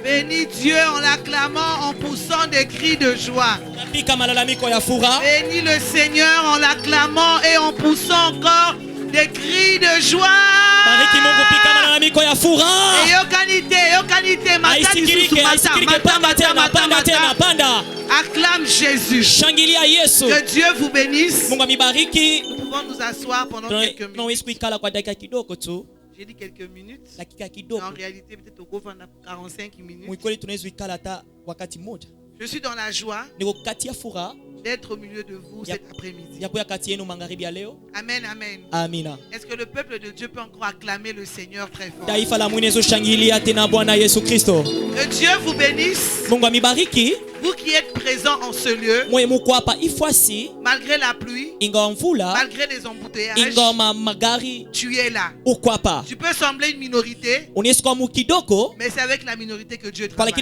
Bénis Dieu en l'acclamant, en poussant des cris de joie. Bénis le Seigneur en l'acclamant et en poussant encore des cris de joie. Acclame Jésus. Que Dieu vous bénisse. Nous pouvons nous asseoir pendant quelques minutes. J'ai dit quelques minutes. En réalité, peut-être au cours de 45 minutes. Je suis dans la joie d'être au milieu de vous cet après-midi. Amen, amen. Est-ce que le peuple de Dieu peut encore acclamer le Seigneur très fort? Que Dieu vous bénisse. Vous qui êtes présents en ce lieu, malgré la pluie, malgré les embouteillages, tu es là. Tu peux sembler une minorité, mais c'est avec la minorité que Dieu travaille.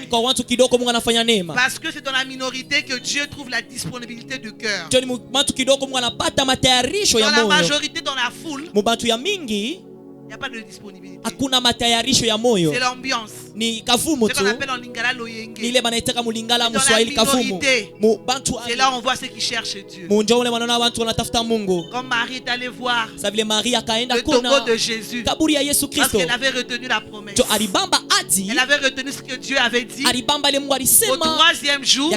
Parce que c'est dans la minorité que Dieu trouve la disponibilité du cœur. Dans la majorité, dans la foule, il n'y a pas de disponibilité. C'est l'ambiance. C'est ce qu'on appelle en lingala loyenge. Dans la minorité, c'est là où on voit ceux qui cherchent Dieu. Comme Marie est allée voir le tombeau de Jésus, parce qu'elle avait retenu la promesse. Elle avait retenu ce que Dieu avait dit. Au troisième jour, le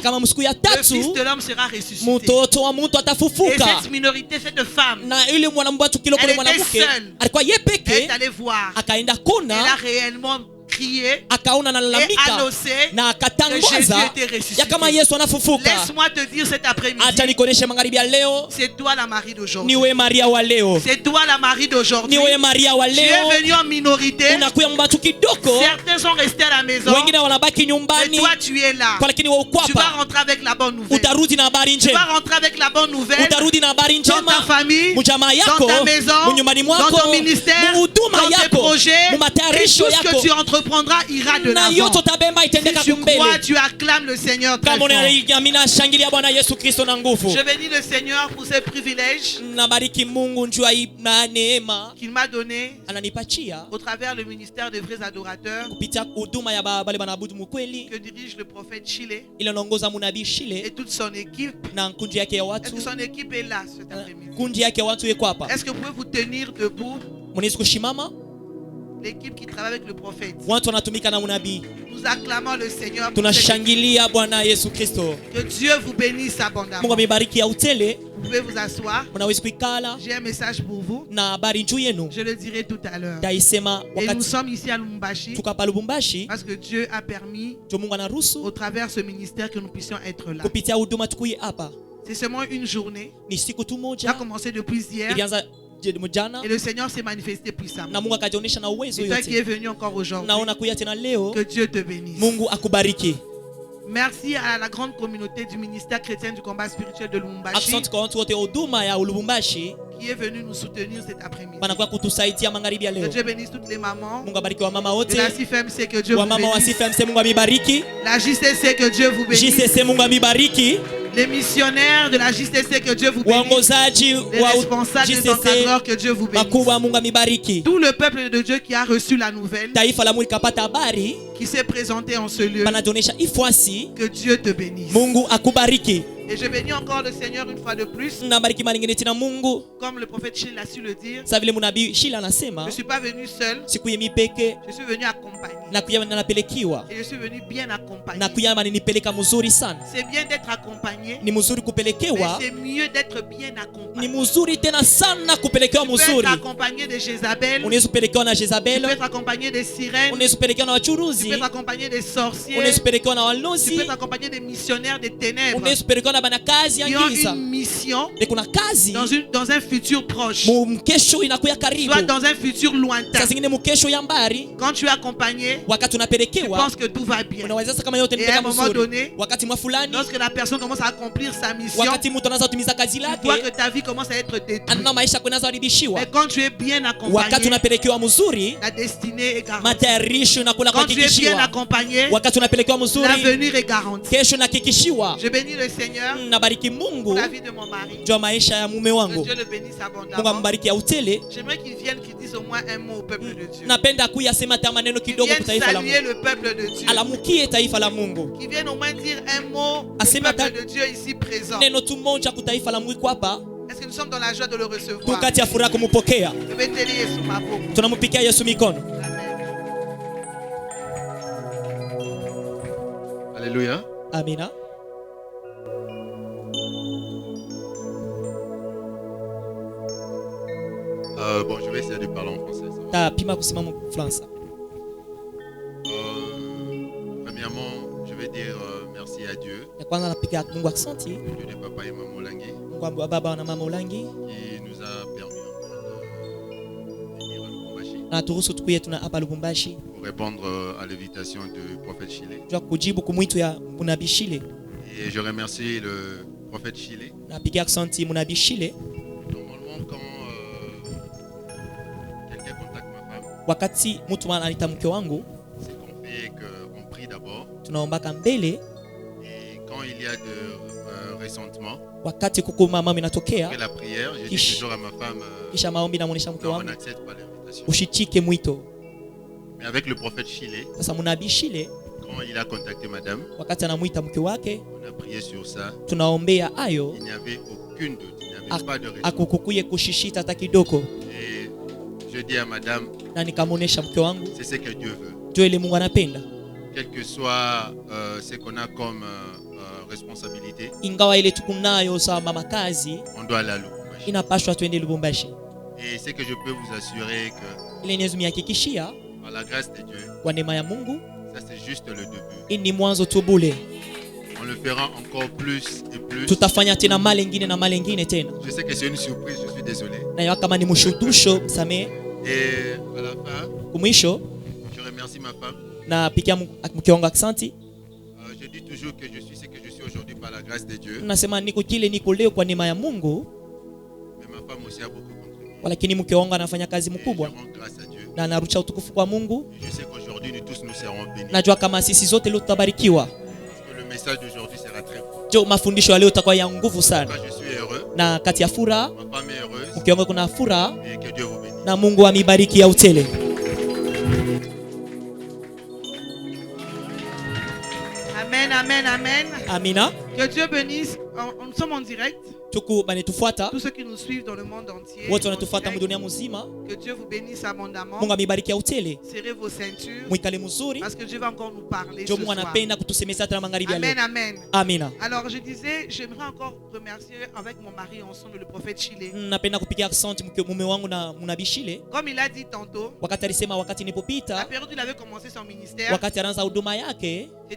Fils de l'homme sera ressuscité. Et cette minorité, cette femme, elle était seule. Elle est allée voir. Elle a réellement crié et annoncé que Jésus était ressuscité. Laisse-moi te dire cet après-midi, c'est toi la Marie d'aujourd'hui. C'est toi la Marie d'aujourd'hui. Tu es venu en minorité. Certains sont restés à la maison, mais toi tu es là. Tu vas rentrer avec la bonne nouvelle. Tu vas rentrer avec la bonne nouvelle dans ta famille, dans ta maison, dans ton ministère, dans tes projets, et tout ce que tu entreprendras ira de l'avant. Si tu crois, tu acclames le Seigneur très fort. Je bénis le Seigneur pour ses privilèges qu'il m'a donné au travers le ministère des vrais adorateurs que dirige le prophète Chile et toute son équipe. Est-ce que son équipe est là cet après-midi? Est-ce que vous pouvez vous tenir debout? L'équipe qui travaille avec le prophète. Nous acclamons le Seigneur. Que Dieu vous bénisse abondamment. Vous pouvez vous asseoir. J'ai un message pour vous. Je le dirai tout à l'heure. Et nous sommes ici à Lubumbashi parce que Dieu a permis au travers de ce ministère que nous puissions être là. C'est seulement une journée. Ça a commencé depuis hier. Et le Seigneur s'est manifesté puissamment. Et toi qui es venu encore aujourd'hui, que Dieu te bénisse. Merci à la grande communauté du ministère chrétien du combat spirituel de Lubumbashi qui est venu nous soutenir cet après-midi. Que Dieu bénisse toutes les mamans. De la CFMC, que Dieu vous bénisse. La JCC, que Dieu vous bénisse. Les missionnaires de la JCC, que Dieu vous bénisse. Les responsables des encadreurs, que Dieu vous bénisse. Tout le peuple de Dieu qui a reçu la nouvelle, qui s'est présenté en ce lieu, que Dieu te bénisse. Et je bénis encore le Seigneur une fois de plus. Comme le prophète Chile a su le dire, je ne suis pas venu seul. Je suis venu accompagné. Et je suis venu bien accompagné. C'est bien d'être accompagné, mais c'est mieux d'être bien accompagné. Tu peux être accompagné de Jézabel. Tu peux être accompagné des sirènes. Tu peux être accompagné des sorciers. Tu peux être accompagné des missionnaires des ténèbres qui ont une mission dans un futur proche, soit dans un futur lointain. Quand tu es accompagné, tu penses que tout va bien. Et à un moment donné, lorsque la personne commence à accomplir sa mission, tu vois que ta vie commence à être détruite. Mais quand tu es bien accompagné, la destinée est garantie. Quand tu es bien accompagné, l'avenir est garanti. Je bénis le Seigneur pour la vie de mon mari. Que Dieu le bénisse abondamment. J'aimerais qu'il vienne, qu'il dise au moins un mot au peuple de Dieu. Qu'il vienne saluer le peuple de Dieu. Qu'il vienne au moins dire un mot au peuple de Dieu ici présent. Est-ce que nous sommes dans la joie de le recevoir? Je vais te lire sous ma peau. Alléluia. Amina. Bon, je vais essayer de parler en français. Premièrement, je vais dire merci à Dieu. Le Dieu de papa et maman Olangi, qui nous a permis de venir à Lubumbashi pour répondre à l'invitation du prophète Chile. Et je remercie le prophète Chile. Normalement, quand quelqu'un contacte ma femme, c'est qu'on fait qu'on prie d'abord. Et quand il y a de ressentiment, après la prière, je dis toujours à ma femme, on n'accepte pas l'invitation. Mais avec le prophète Chile, quand il a contacté madame, on a prié sur ça. Il n'y avait aucune doute, il n'y avait pas de raison. Et je dis à madame, c'est ce que Dieu veut. Quel que soit ce qu'on a comme responsabilité, on doit aller à Lubumbashi. Et c'est que je peux vous assurer que par la grâce de Dieu, ça c'est juste le début. On le fera encore plus et plus. Je sais que c'est une surprise, je suis désolé. Et à la fin, je remercie ma femme. Je dis toujours que je suis ce que je suis aujourd'hui par la grâce de Dieu. Mais ma femme aussi a beaucoup contribué. Je rends grâce à Dieu. Et je sais qu'aujourd'hui nous tous nous serons bénis. Parce que le message d'aujourd'hui sera très fort. Je suis heureux. Ma femme est heureuse. Et que Dieu vous bénisse. Amen, amen, amen. Amina. Que Dieu bénisse. Nous sommes en direct. Tous ceux qui nous suivent dans le monde entier. Que Dieu vous bénisse abondamment. Serrez vos ceintures. Parce que Dieu va encore nous parler ce soir. Amen, amen. Amina. Alors je disais, j'aimerais encore remercier avec mon mari ensemble le prophète Chile. Comme il a dit tantôt, la période où il avait commencé son ministère, c'était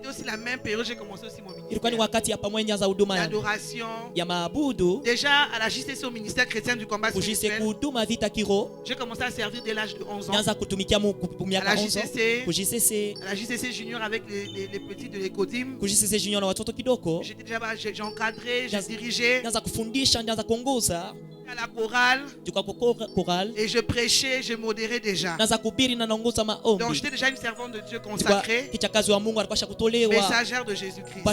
aussi la même période où j'ai commencé aussi mon ministère. L'adoration. Déjà à la JCC au ministère chrétien du combat spirituel, j'ai commencé à servir dès l'âge de 11 ans. À la JCC junior avec les petits de l'Ecodim. J'étais déjà j'ai encadré, j'ai dirigé. À la chorale. Et je prêchais, je modérais déjà. Donc j'étais déjà une servante de Dieu consacrée, messagère de Jésus-Christ.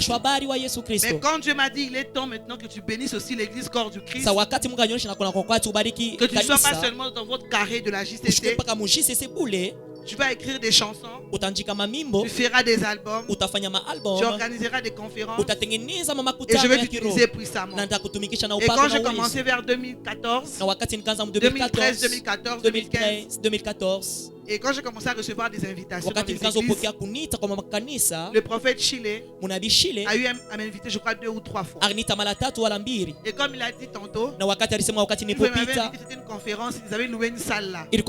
Mais quand Dieu m'a dit, il est temps maintenant que tu bénisses aussi l'église corps du Christ, que tu ne sois pas seulement dans votre carré de la JCC, tu vas écrire des chansons, tu feras des albums, tu organiseras des conférences, et je vais t'utiliser puissamment. Et quand j'ai commencé vers 2014, 2013, 2014, 2015, et quand j'ai commencé à recevoir des invitations dans les églises, le prophète Chile a eu à m'inviter, je crois, 2 ou 3 fois. Et comme il a dit tantôt, il m'avait invité, c'était une conférence, ils avaient loué une salle là. Il y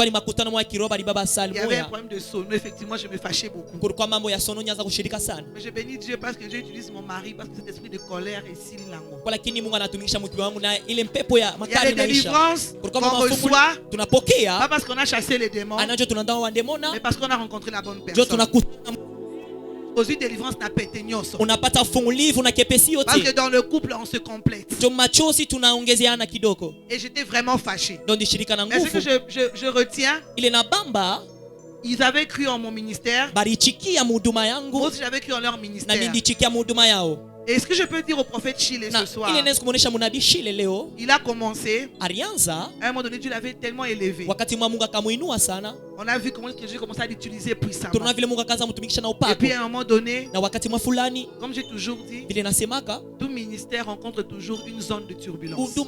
avait un problème de son. Effectivement, je me fâchais beaucoup. Mais je bénis Dieu parce que Dieu utilise mon mari, parce que cet esprit de colère est si lango. Il y a des délivrances qu'on reçoit, pas parce qu'on a chassé les démons, mais parce qu'on a rencontré la bonne personne. Aujourd'hui, délivrance n'a pas été nyoso. Parce que dans le couple, on se complète. Et j'étais vraiment fâché. Mais ce que je retiens, Ils avaient cru en mon ministère. Moi aussi j'avais cru en leur ministère. Et ce que je peux dire au prophète Chile ce soir, il a commencé, à un moment donné Dieu l'avait tellement élevé. On a vu comment Dieu commençait à l'utiliser puissamment. Et puis à un moment donné, comme j'ai toujours dit, tout ministère rencontre toujours une zone de turbulence. On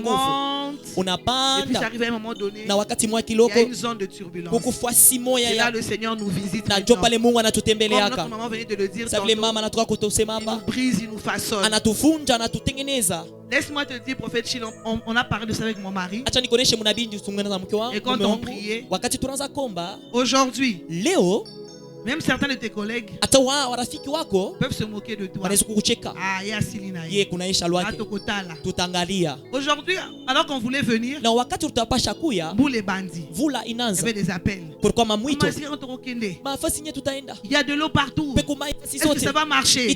monte, et puis j'arrive à un moment donné, il y a une zone de turbulence. Et là le Seigneur nous visite. Comme notre maman venait de le dire, il nous brise, il nous façonne. Laisse-moi te dire, prophète Chile, on a parlé de ça avec mon mari. Et quand on priait, aujourd'hui, même certains de tes collègues peuvent se moquer de toi. Aujourd'hui, alors qu'on voulait venir, vous les bandits, il y avait des appels. Il y a de l'eau partout. Est-ce que ça va marcher?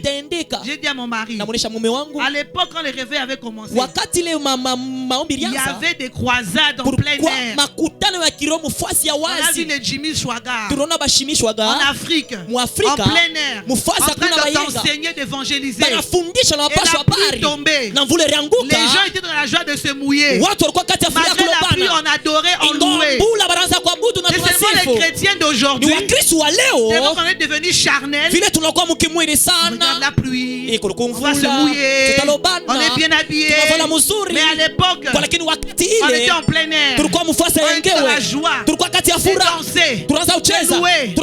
J'ai dit à mon mari, à l'époque quand les réveils avaient commencé, il y avait des croisades en plein air. On a vu les Jimmy Swaggart en Afrique, en plein air, en train d'enseigner, d'évangéliser. Et la pluie tombait. Les gens étaient dans la joie de se mouiller. Malgré la pluie, on adorait, on louait. C'est seulement les chrétiens d'aujourd'hui. Tellement qu'on est devenu charnel. On regarde la pluie, on va se mouiller, on est bien habillé. Mais à l'époque, on était en plein air. On était dans la joie. Et danser, louer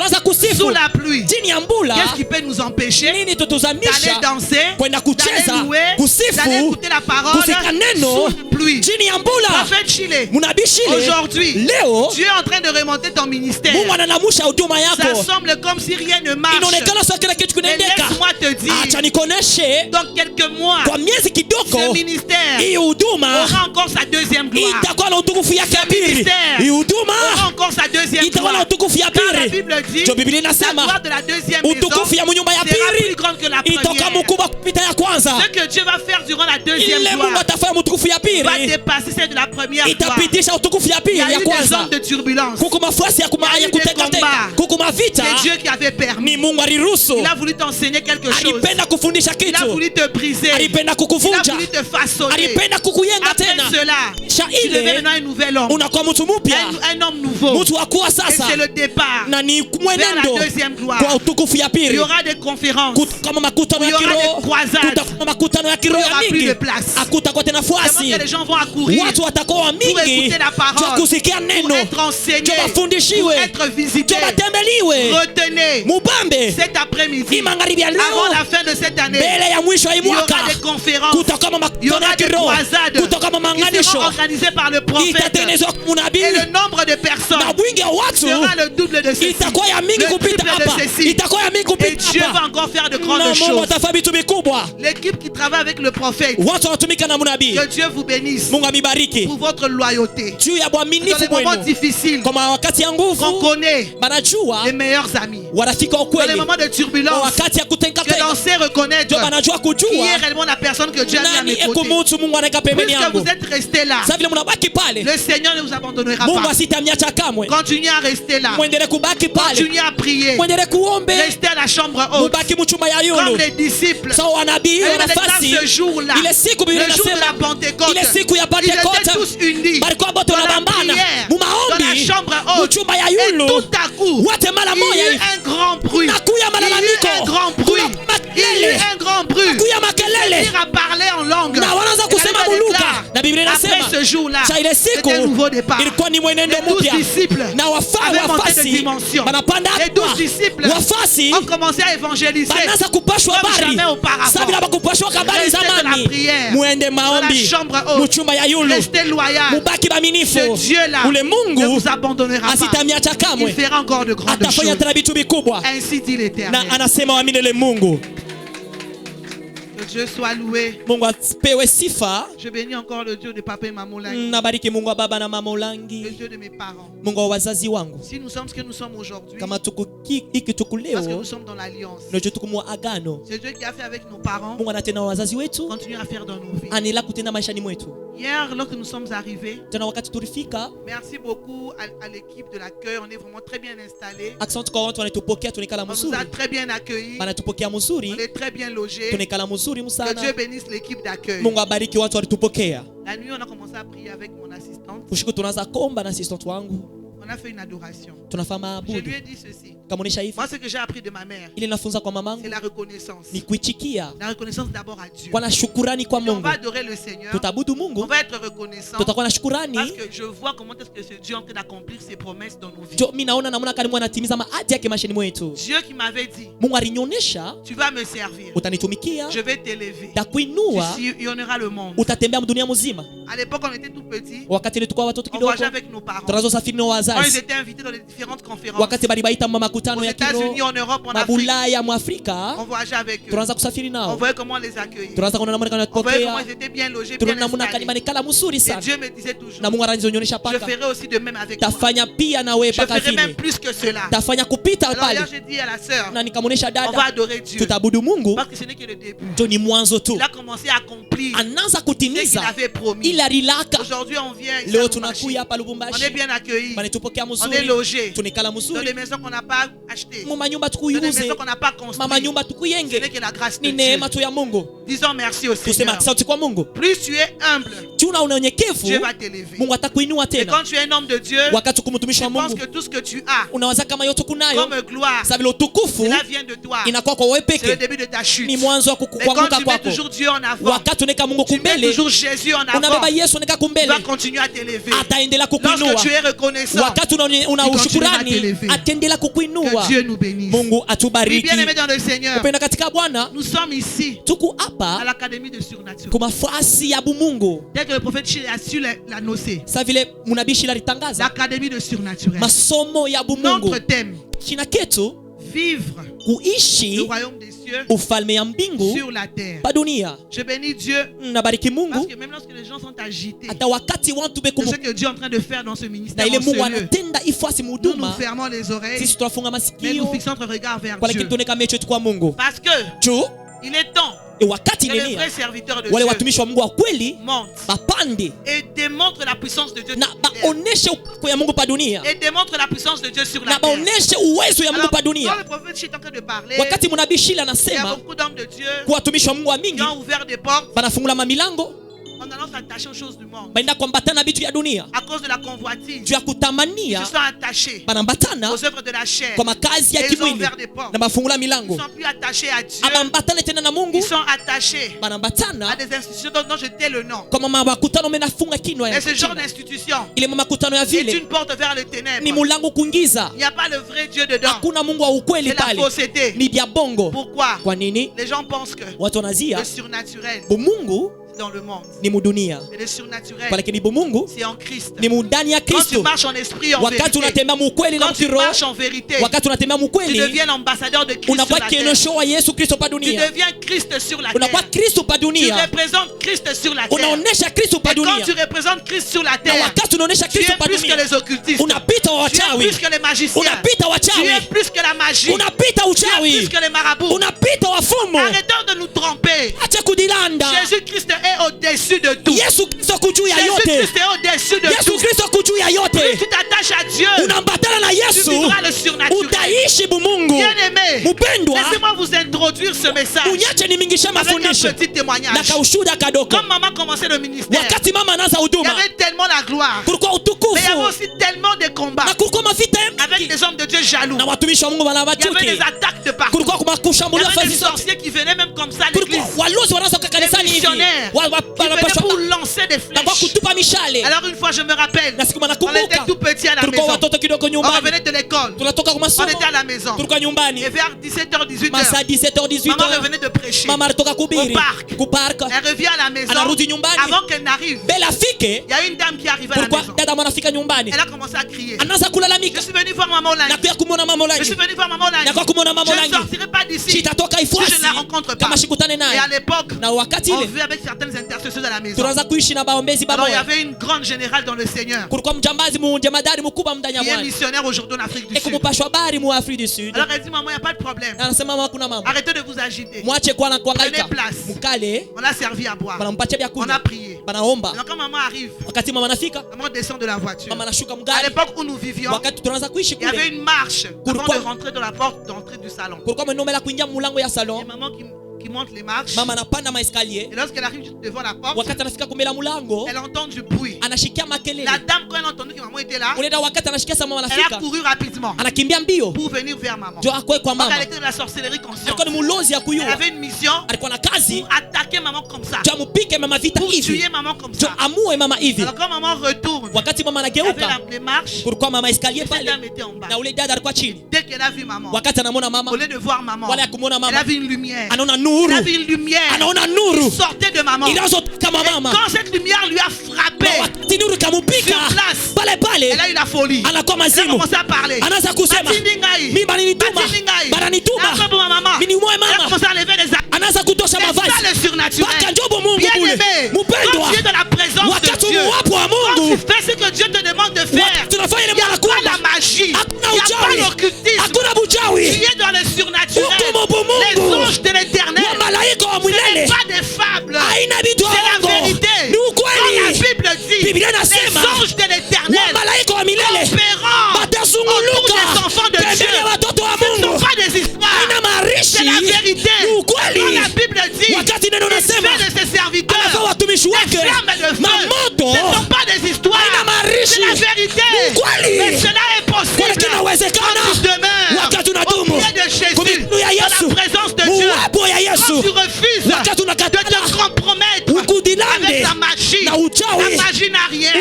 sous la pluie. Qu'est-ce qui peut nous empêcher d'aller danser, d'aller louer, d'aller écouter la parole sous la pluie? Prophète Chile, aujourd'hui, Dieu est en train de remonter ton ministère. Ça semble comme si rien ne marche. Mais laisse-moi te dire, dans quelques mois, ce ministère aura encore sa deuxième gloire. Ce ministère aura encore sa deuxième gloire. Car la Bible dit, la gloire de la deuxième maison sera plus grande que la première. Ce que Dieu va faire durant la deuxième gloire va dépasser celle de la première gloire. Il y a eu des zones de turbulence. Il y a eu des combats. C'est Dieu qui avait permis. Il a voulu t'enseigner quelque chose. Il a voulu te briser. Il a voulu te façonner. Après cela, tu deviens maintenant un nouvel homme. Un homme nouveau. Et c'est le départ vers la deuxième gloire. Il y aura des conférences. Il y aura des croisades. Il n'y aura plus de place. Vraiment que les gens vont accourir pour écouter la parole, pour être enseignés, pour être visités. Retenez cet après-midi, avant la fin de cette année, il y aura des conférences, il y aura des croisades qui seront organisées par le prophète. Et le nombre de personnes sera le double de ceci, le triple de ceci. Et Dieu va encore faire de grandes choses. L'équipe qui travaille avec le prophète, que Dieu vous bénisse pour votre loyauté. Dans les moments difficiles, on connaît les meilleurs amis. Dans les moments de turbulence, que l'on sait reconnaître qui est réellement la personne que Dieu a mis à mes côtés. Puisque vous êtes restés là, le Seigneur ne vous abandonnera pas. Continuez à rester là. Continuez à prier. Restez à la chambre haute. Comme les disciples. Et maintenant ce jour-là, le jour de la Pentecôte, ils étaient tous unis dans la prière, dans la chambre haute. Et tout à coup, il y a eu un grand bruit. Il y a eu un grand bruit. Il y a eu un grand bruit. C'est-à-dire à parler en langue. Après ce jour-là, c'était un nouveau départ. Les 12 disciples avaient monté de dimension. Les 12 disciples ont commencé à évangéliser comme jamais auparavant. Restez dans la prière, dans la chambre haute. Restez loyal. Ce Dieu-là ne vous abandonnera pas. Il fera encore de grandes choses. Ainsi dit l'Éternel. Que Dieu soit loué. Je bénis encore le Dieu de papa et maman Langi. Le Dieu de mes parents. Si nous sommes ce que nous sommes aujourd'hui, parce que nous sommes dans l'alliance. C'est Dieu qui a fait avec nos parents. Continue à faire dans nos vies. Hier, lorsque nous sommes arrivés, merci beaucoup à l'équipe de l'accueil. On est vraiment très bien installés. On nous a très bien accueillis. On est très bien logés. Que Dieu bénisse l'équipe d'accueil. La nuit, on a commencé à prier avec mon assistante. On a fait une adoration. Je lui ai dit ceci. Moi, ce que j'ai appris de ma mère, c'est la reconnaissance. La reconnaissance d'abord à Dieu. On va adorer le Seigneur. On va être reconnaissant. Parce que je vois comment est-ce que ce Dieu est en train d'accomplir ses promesses dans nos vies. Dieu qui m'avait dit, tu vas me servir. Je vais t'élever. Tu sillonneras le monde. À l'époque, on était tout petits. On voyageait avec nos parents. Quand ils étaient invités dans les différentes conférences, aux États-Unis, en Europe, en Afrique, on voyageait avec eux. On voyait comment on les accueillait. On voyait comment ils étaient bien logés, bien installés. Et Dieu me disait toujours, je ferai aussi de même avec toi. Je ferai même plus que cela. Alors hier, j'ai dit à la sœur, on va adorer Dieu. Parce que ce n'est que le début. Il a commencé à accomplir ce qu'il avait promis. Aujourd'hui, on vient ici, on est bien accueillis. On est logé dans des maisons qu'on n'a pas achetées, dans des maisons qu'on n'a pas construites. Ce n'est que la grâce de Dieu. Disons merci au Seigneur. Plus tu es humble, Dieu va t'élever. Et quand tu es un homme de Dieu, je pense que tout ce que tu as comme gloire, cela vient de toi. C'est le début de ta chute. Mais quand tu mets toujours Dieu en avant, tu mets toujours Jésus en avant, il va continuer à t'élever. Lorsque tu es reconnaissant, que Dieu nous bénisse. Oui, bien aimé dans le Seigneur, nous sommes ici à l'académie de surnaturel. Dès que le prophète Chile a su l'annoncer, l'académie de surnaturel, notre thème, vivre le royaume des cieux sur la terre. Je bénis Dieu parce que même lorsque les gens sont agités, c'est ce que Dieu est en train de faire dans ce ministère en ce lieu. Nous fermons les oreilles, mais nous fixons notre regard vers Dieu. Parce que il est temps que les vrais serviteurs de Dieu montent et démontrent la puissance de Dieu et démontrent la puissance de Dieu sur la terre. Alors, quand le prophète est en train de parler, il y a beaucoup d'hommes de Dieu qui ont ouvert des portes en allant s'attacher aux choses du monde. À cause de la convoitise, ils se sont attachés aux œuvres de la chair. Et ils ont ouvert des portes. Ils ne sont plus attachés à Dieu. Ils sont attachés à des institutions dont je tais le nom. Et ce genre d'institution est une porte vers les ténèbres. Il n'y a pas le vrai Dieu dedans. C'est la fausseté. Pourquoi? Les gens pensent que le surnaturel dans le monde. Et le surnaturel, c'est en Christ. Quand tu marches en esprit, en vérité, quand tu marches en vérité, tu deviens l'ambassadeur de Christ sur la terre. Tu deviens Christ sur la terre. Tu représentes Christ sur la terre. Et quand tu représentes Christ sur la terre, tu es plus que les occultistes. Tu es plus que les magiciens. Tu es plus que la magie. Tu es plus que les marabouts. Arrêtons de nous tromper. Jésus-Christ est au-dessus de tout. Jésus-Christ est au-dessus de tout. Plus tu t'attaches à Dieu, tu vivras le surnaturel. Bien aimé, laissez-moi vous introduire ce message avec un petit témoignage. Quand maman commençait le ministère, il y avait tellement la gloire, mais il y avait aussi tellement de combats avec des hommes de Dieu jaloux. Il y avait des attaques de partout. Il y avait des sorciers qui venaient même comme ça à l'église. Des missionnaires qui venaient pour lancer des flèches. Alors une fois je me rappelle, on était tout petit à la maison. On revenait de l'école. On était à la maison. Et vers 17h, 18h, maman revenait de prêcher au parc. Elle revient à la maison. Avant qu'elle n'arrive, il y a une dame qui arrive à la maison. Elle a commencé à crier. Je suis venu voir maman lundi. Je suis venu voir maman lundi. Je ne sortirai pas d'ici si je ne la rencontre pas. Et à l'époque, on vivait avec certaines intercesseurs à la maison. Alors il y avait une grande générale dans le Seigneur qui est missionnaire aujourd'hui en Afrique du Sud. Alors elle dit, maman, il n'y a pas de problème. Arrêtez de vous agiter. Prenez place. On a servi à boire. On a prié. Alors quand maman arrive, maman descend de la voiture. À l'époque où nous vivions, il y avait une marche avant de rentrer dans la porte d'entrée du salon. Et maman qui monte les marches. Et lorsqu'elle arrive devant la porte, elle entend du bruit. La dame, quand elle a entendu que maman était là, elle a couru rapidement pour venir vers maman. Donc elle était de la sorcellerie consciente. Elle avait une mission pour attaquer maman comme ça, pour tuer maman comme ça. Alors quand maman retourne, elle avait les marches, cette dame était en bas. Dès qu'elle a vu maman, au lieu de voir maman, elle a vu une lumière. Il a vu une lumière qui sortait de maman. Et quand cette lumière lui a frappé sur place, elle a eu la folie. Elle a commencé à parler. Elle a commencé à lever les armes. C'est ça le surnaturel. Bien aimé, quand tu es dans la présence de Dieu, quand tu fais ce que Dieu te demande de faire, il n'y a pas la magie, il n'y a pas l'occultisme. Tu es dans le surnaturel. Les anges de l'éternel, ce n'est pas des fables, c'est la vérité. Quand la Bible dit, les anges de l'éternel opérant autour des enfants de Dieu, ce ne sont pas des histoires, c'est la vérité. Quand la Bible dit, les faits de ses serviteurs, les flammes de feu, ce ne sont pas des histoires, c'est la vérité. Mais cela est possible quand tu demeures au pied de Jésus, dans la présence de Dieu. Quand tu refuses de te compromettre avec la magie n'a rien,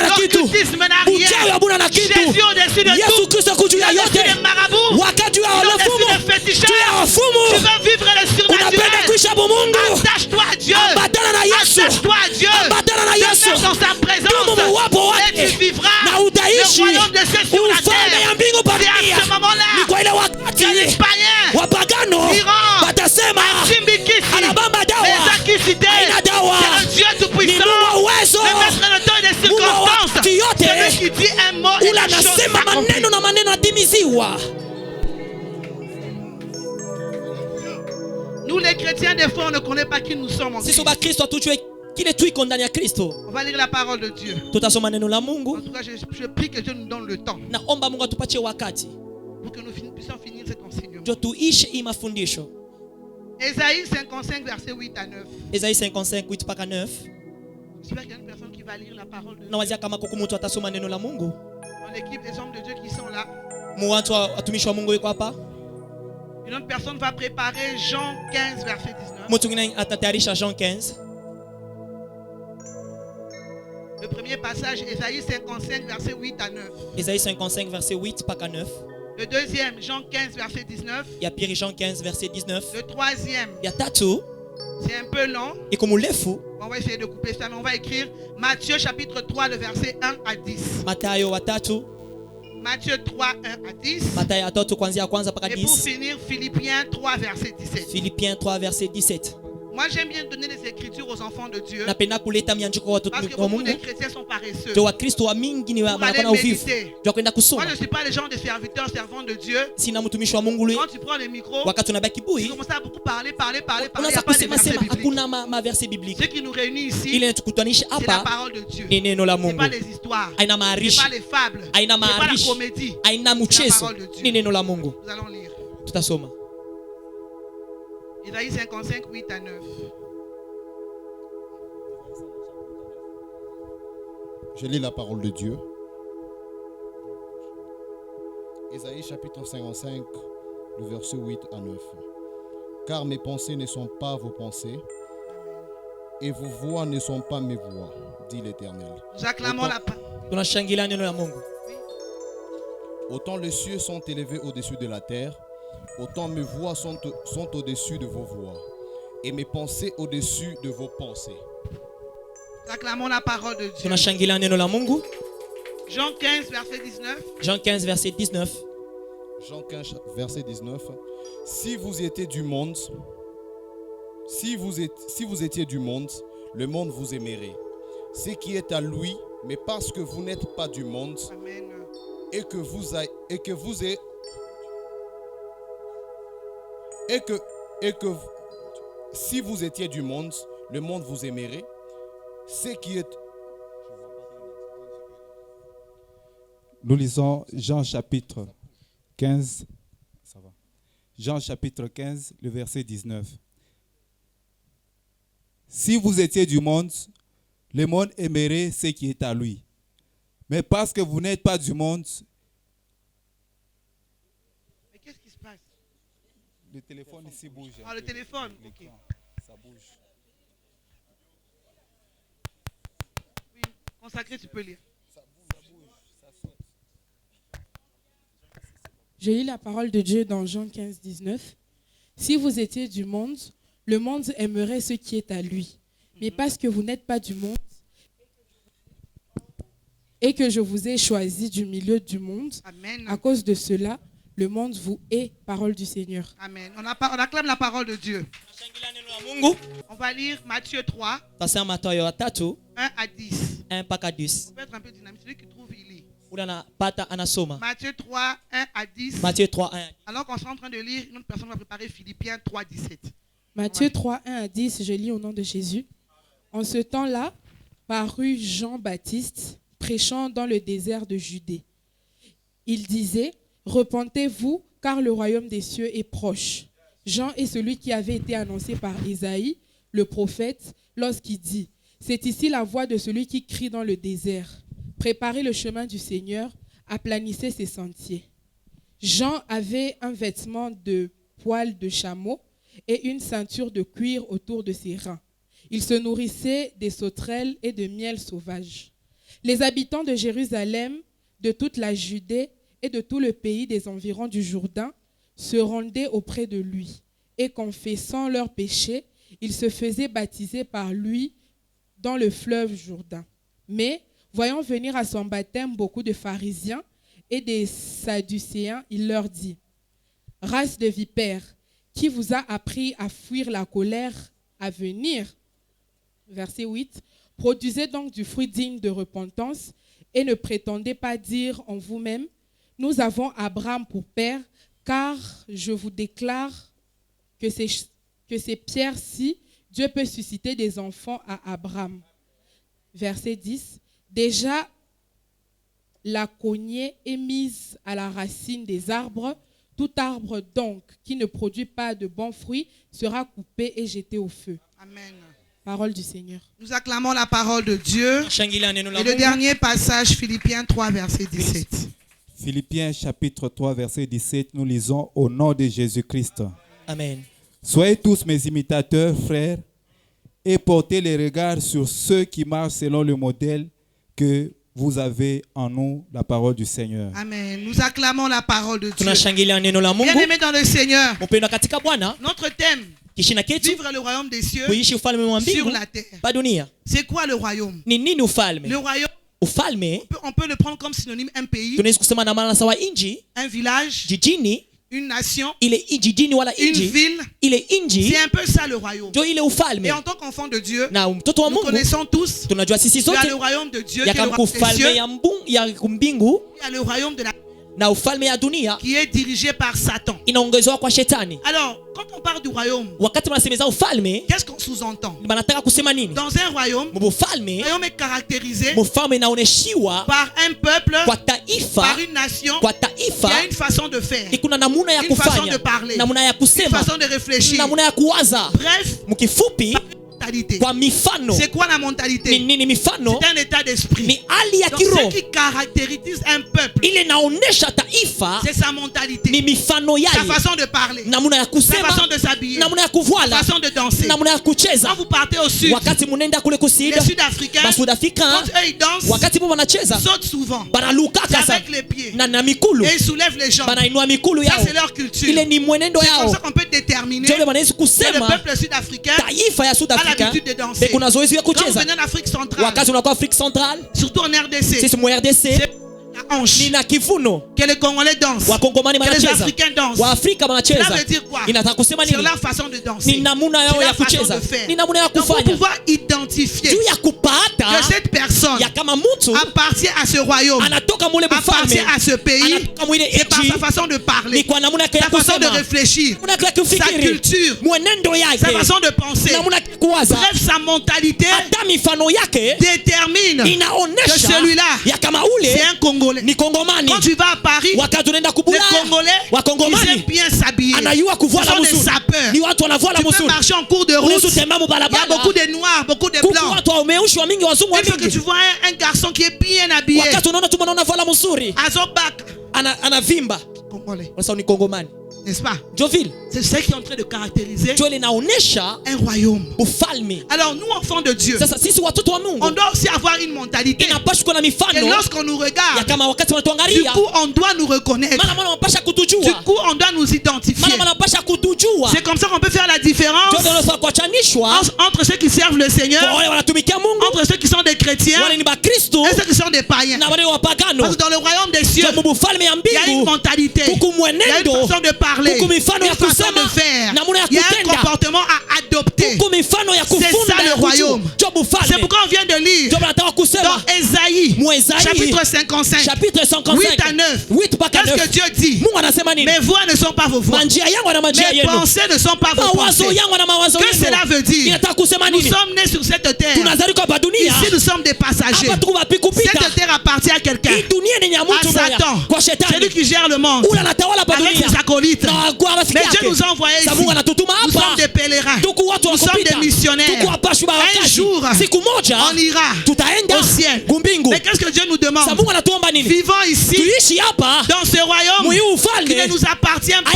l'occultisme n'a rien. Jésus au-dessus de tout, au-dessus des marabouts, au-dessus des féticheurs. Tu veux vivre le surnaturel, attache-toi à Dieu, attache-toi à Dieu, demeure dans sa présence et tu vivras le royaume de Dieu sur la terre. C'est à ce moment-là que les païens diront c'est le Dieu tout-puissant, le maître de temps et des circonstances, celui qui dit un mot et la chose s'accomplit. Nous les chrétiens, des fois, on ne connaît pas qui nous sommes en Christ. On va lire la parole de Dieu. En tout cas, je prie que Dieu nous donne le temps pour que nous puissions finir cet enseignement. Ésaïe 55, verset 8 à 9. Ésaïe 55, 8 mpaka 9. J'espère qu'il y a une personne qui va lire la parole de Dieu. Dans l'équipe des hommes de Dieu qui sont là. Une autre personne va préparer Jean 15, verset 19. Jean 15. Le premier passage, Ésaïe 55, verset 8 à 9. Ésaïe 55, verset 8 mpaka 9. Le deuxième, Jean 15, verset 19. Il y a Pierre Jean 15, verset 19. Le troisième, il y a Tatu. C'est un peu long. Et comme on l'est fou, on va essayer de couper ça, mais on va écrire Matthieu chapitre 3, le verset 1 à 10. Matthieu 3, 1 à 10. Et pour finir, Philippiens 3, verset 17. Philippiens 3, verset 17. Moi, j'aime bien donner les écritures aux enfants de Dieu. Parce que beaucoup de chrétiens sont paresseux. Pour aller méditer. Moi, je ne suis pas le genre de serviteur, servant de Dieu. Quand tu prends le micro, tu commences à beaucoup parler. Il n'y a pas de verset biblique. Ce qui nous réunit ici, c'est la parole de Dieu. Ce n'est pas les histoires. Ce n'est pas les fables. Ce n'est pas la comédie. C'est la parole de Dieu. Nous allons lire. Ésaïe 55, 8 à 9. Je lis la parole de Dieu. Ésaïe chapitre 55, le verset 8 à 9. Car mes pensées ne sont pas vos pensées, et vos voix ne sont pas mes voix, dit l'Éternel. Nous acclamons la parole. Autant les cieux sont élevés au-dessus de la terre, autant mes voix sont au-dessus de vos voix, et mes pensées au-dessus de vos pensées. Acclamons la parole de Dieu. Jean 15, verset 19. Jean 15, verset 19. Jean 15, verset 19. Si vous étiez du monde, si vous étiez du monde, le monde vous aimerait. Ce qui est à lui, mais parce que vous n'êtes pas du monde, Amen. et que si vous étiez du monde, le monde vous aimerait. Ce qui est... Nous lisons Jean chapitre 15. Ça va. Jean chapitre 15, le verset 19. Si vous étiez du monde, le monde aimerait ce qui est à lui. Mais parce que vous n'êtes pas du monde... Mais qu'est-ce qui se passe? Le téléphone ici bouge. Ah, le téléphone, ok. Ça bouge. Oui, consacré, tu peux lire. Ça bouge, ça saute. Je lis la parole de Dieu dans Jean 15, 19. Si vous étiez du monde, le monde aimerait ce qui est à lui. Mais parce que vous n'êtes pas du monde, et que je vous ai choisi du milieu du monde, Amen. À cause de cela, le monde vous hait, parole du Seigneur. Amen. On acclame la parole de Dieu. On va lire Matthieu 3, 1 à 10. On peut être un peu dynamique. Celui qui trouve, il lit. Matthieu 3, 1 à 10. Alors qu'on est en train de lire, une autre personne va préparer Philippiens 3, 17. Matthieu 3, 1 à 10, je lis au nom de Jésus. En ce temps-là, parut Jean-Baptiste, prêchant dans le désert de Judée. Il disait, « Repentez-vous, car le royaume des cieux est proche. » Jean est celui qui avait été annoncé par Isaïe, le prophète, lorsqu'il dit, « C'est ici la voix de celui qui crie dans le désert. Préparez le chemin du Seigneur, aplanissez ses sentiers. » Jean avait un vêtement de poil de chameau et une ceinture de cuir autour de ses reins. Il se nourrissait des sauterelles et de miel sauvage. Les habitants de Jérusalem, de toute la Judée et de tout le pays des environs du Jourdain se rendaient auprès de lui et confessant leurs péchés, ils se faisaient baptiser par lui dans le fleuve Jourdain. Mais, voyant venir à son baptême beaucoup de pharisiens et des sadducéens, il leur dit, « Race de vipères, qui vous a appris à fuir la colère à venir ?» Verset 8. « Produisez donc du fruit digne de repentance et ne prétendez pas dire en vous-même, nous avons Abraham pour père, car je vous déclare que ces pierres-ci, Dieu peut susciter des enfants à Abraham. » Verset 10. « Déjà, la cognée est mise à la racine des arbres. Tout arbre donc qui ne produit pas de bons fruits sera coupé et jeté au feu. » Amen. Parole du Seigneur. Nous acclamons la parole de Dieu. Et le dernier passage, Philippiens 3, verset 17. Philippiens chapitre 3, verset 17, nous lisons au nom de Jésus-Christ. Amen. Soyez tous mes imitateurs, frères, et portez les regards sur ceux qui marchent selon le modèle que vous avez en nous, la parole du Seigneur. Amen. Nous acclamons la parole de Dieu. Bien-aimés dans le Seigneur, notre thème, vivre le royaume des cieux sur la terre. C'est quoi le royaume? Le royaume, on peut le prendre comme synonyme un pays, un village, une nation, une ville. C'est un peu ça le royaume. Et en tant qu'enfant de Dieu, nous connaissons tous qu'il y a le royaume de Dieu, qui est le royaume des cieux. Il y a le royaume de la qui est dirigé par Satan. Alors, quand on parle du royaume, qu'est-ce qu'on sous-entend? Dans un royaume, le royaume est caractérisé par un peuple, par une nation, qui a une façon de faire, une façon de parler, une façon de réfléchir. Bref, c'est quoi la mentalité? C'est un état d'esprit. Donc ce qui caractérise un peuple, c'est sa mentalité, sa façon de parler, sa façon de s'habiller, sa façon de danser. Quand vous partez au sud, les Sud-Africains, quand eux ils dansent, ils sautent souvent, c'est avec les pieds, et ils soulèvent les jambes. Ça c'est leur culture. C'est comme ça qu'on peut déterminer que le peuple sud-africain a l'habitude de danser. Quand vous venez en Afrique centrale, surtout en RDC, hanche. Que les Congolais dansent. Que les Africains dansent. Cela veut dire quoi? Sur leur façon de danser. C'est leur façon de faire. Donc pour pouvoir identifier que cette personne appartient à ce royaume, appartient à ce pays, c'est par sa façon de parler, sa façon de réfléchir, sa culture, sa façon de penser. Bref, sa mentalité détermine que celui-là, c'est un Congolais. Quand tu vas à Paris, les Congolais, ils aiment bien s'habiller. Ce sont des sapeurs. Tu peux marcher en cours de route. Il y a beaucoup de noirs, beaucoup de blancs. Il faut que tu vois un garçon qui est bien habillé. Azobak. Congolais. N'est-ce pas? C'est ce qui est en train de caractériser un royaume. Alors nous, enfants de Dieu, on doit aussi avoir une mentalité. Et lorsqu'on nous regarde, du coup on doit nous reconnaître. Du coup on doit nous identifier. C'est comme ça qu'on peut faire la différence entre ceux qui servent le Seigneur, entre ceux qui sont des chrétiens et ceux qui sont des païens. Parce que dans le royaume des cieux, il y a une mentalité, il y a une façon de parler, une façon de faire, il y a un comportement à adopter. C'est ça le royaume. C'est pourquoi on vient de lire dans Ésaïe chapitre 55 8 à 9. Qu'est-ce que Dieu dit? Mes voix ne sont pas vos voix, mes pensées ne sont pas vos pensées. Que cela veut dire? Nous sommes nés sur cette terre. Ici nous sommes des passagers. Cette terre appartient à quelqu'un, à Satan, celui qui gère le monde avec ses acolytes. Mais Dieu nous a envoyés ici. Nous sommes des pèlerins, nous sommes des missionnaires. Un jour on ira au ciel. Mais qu'est-ce que Dieu nous demande? Vivons ici dans ce royaume qui ne nous appartient pas.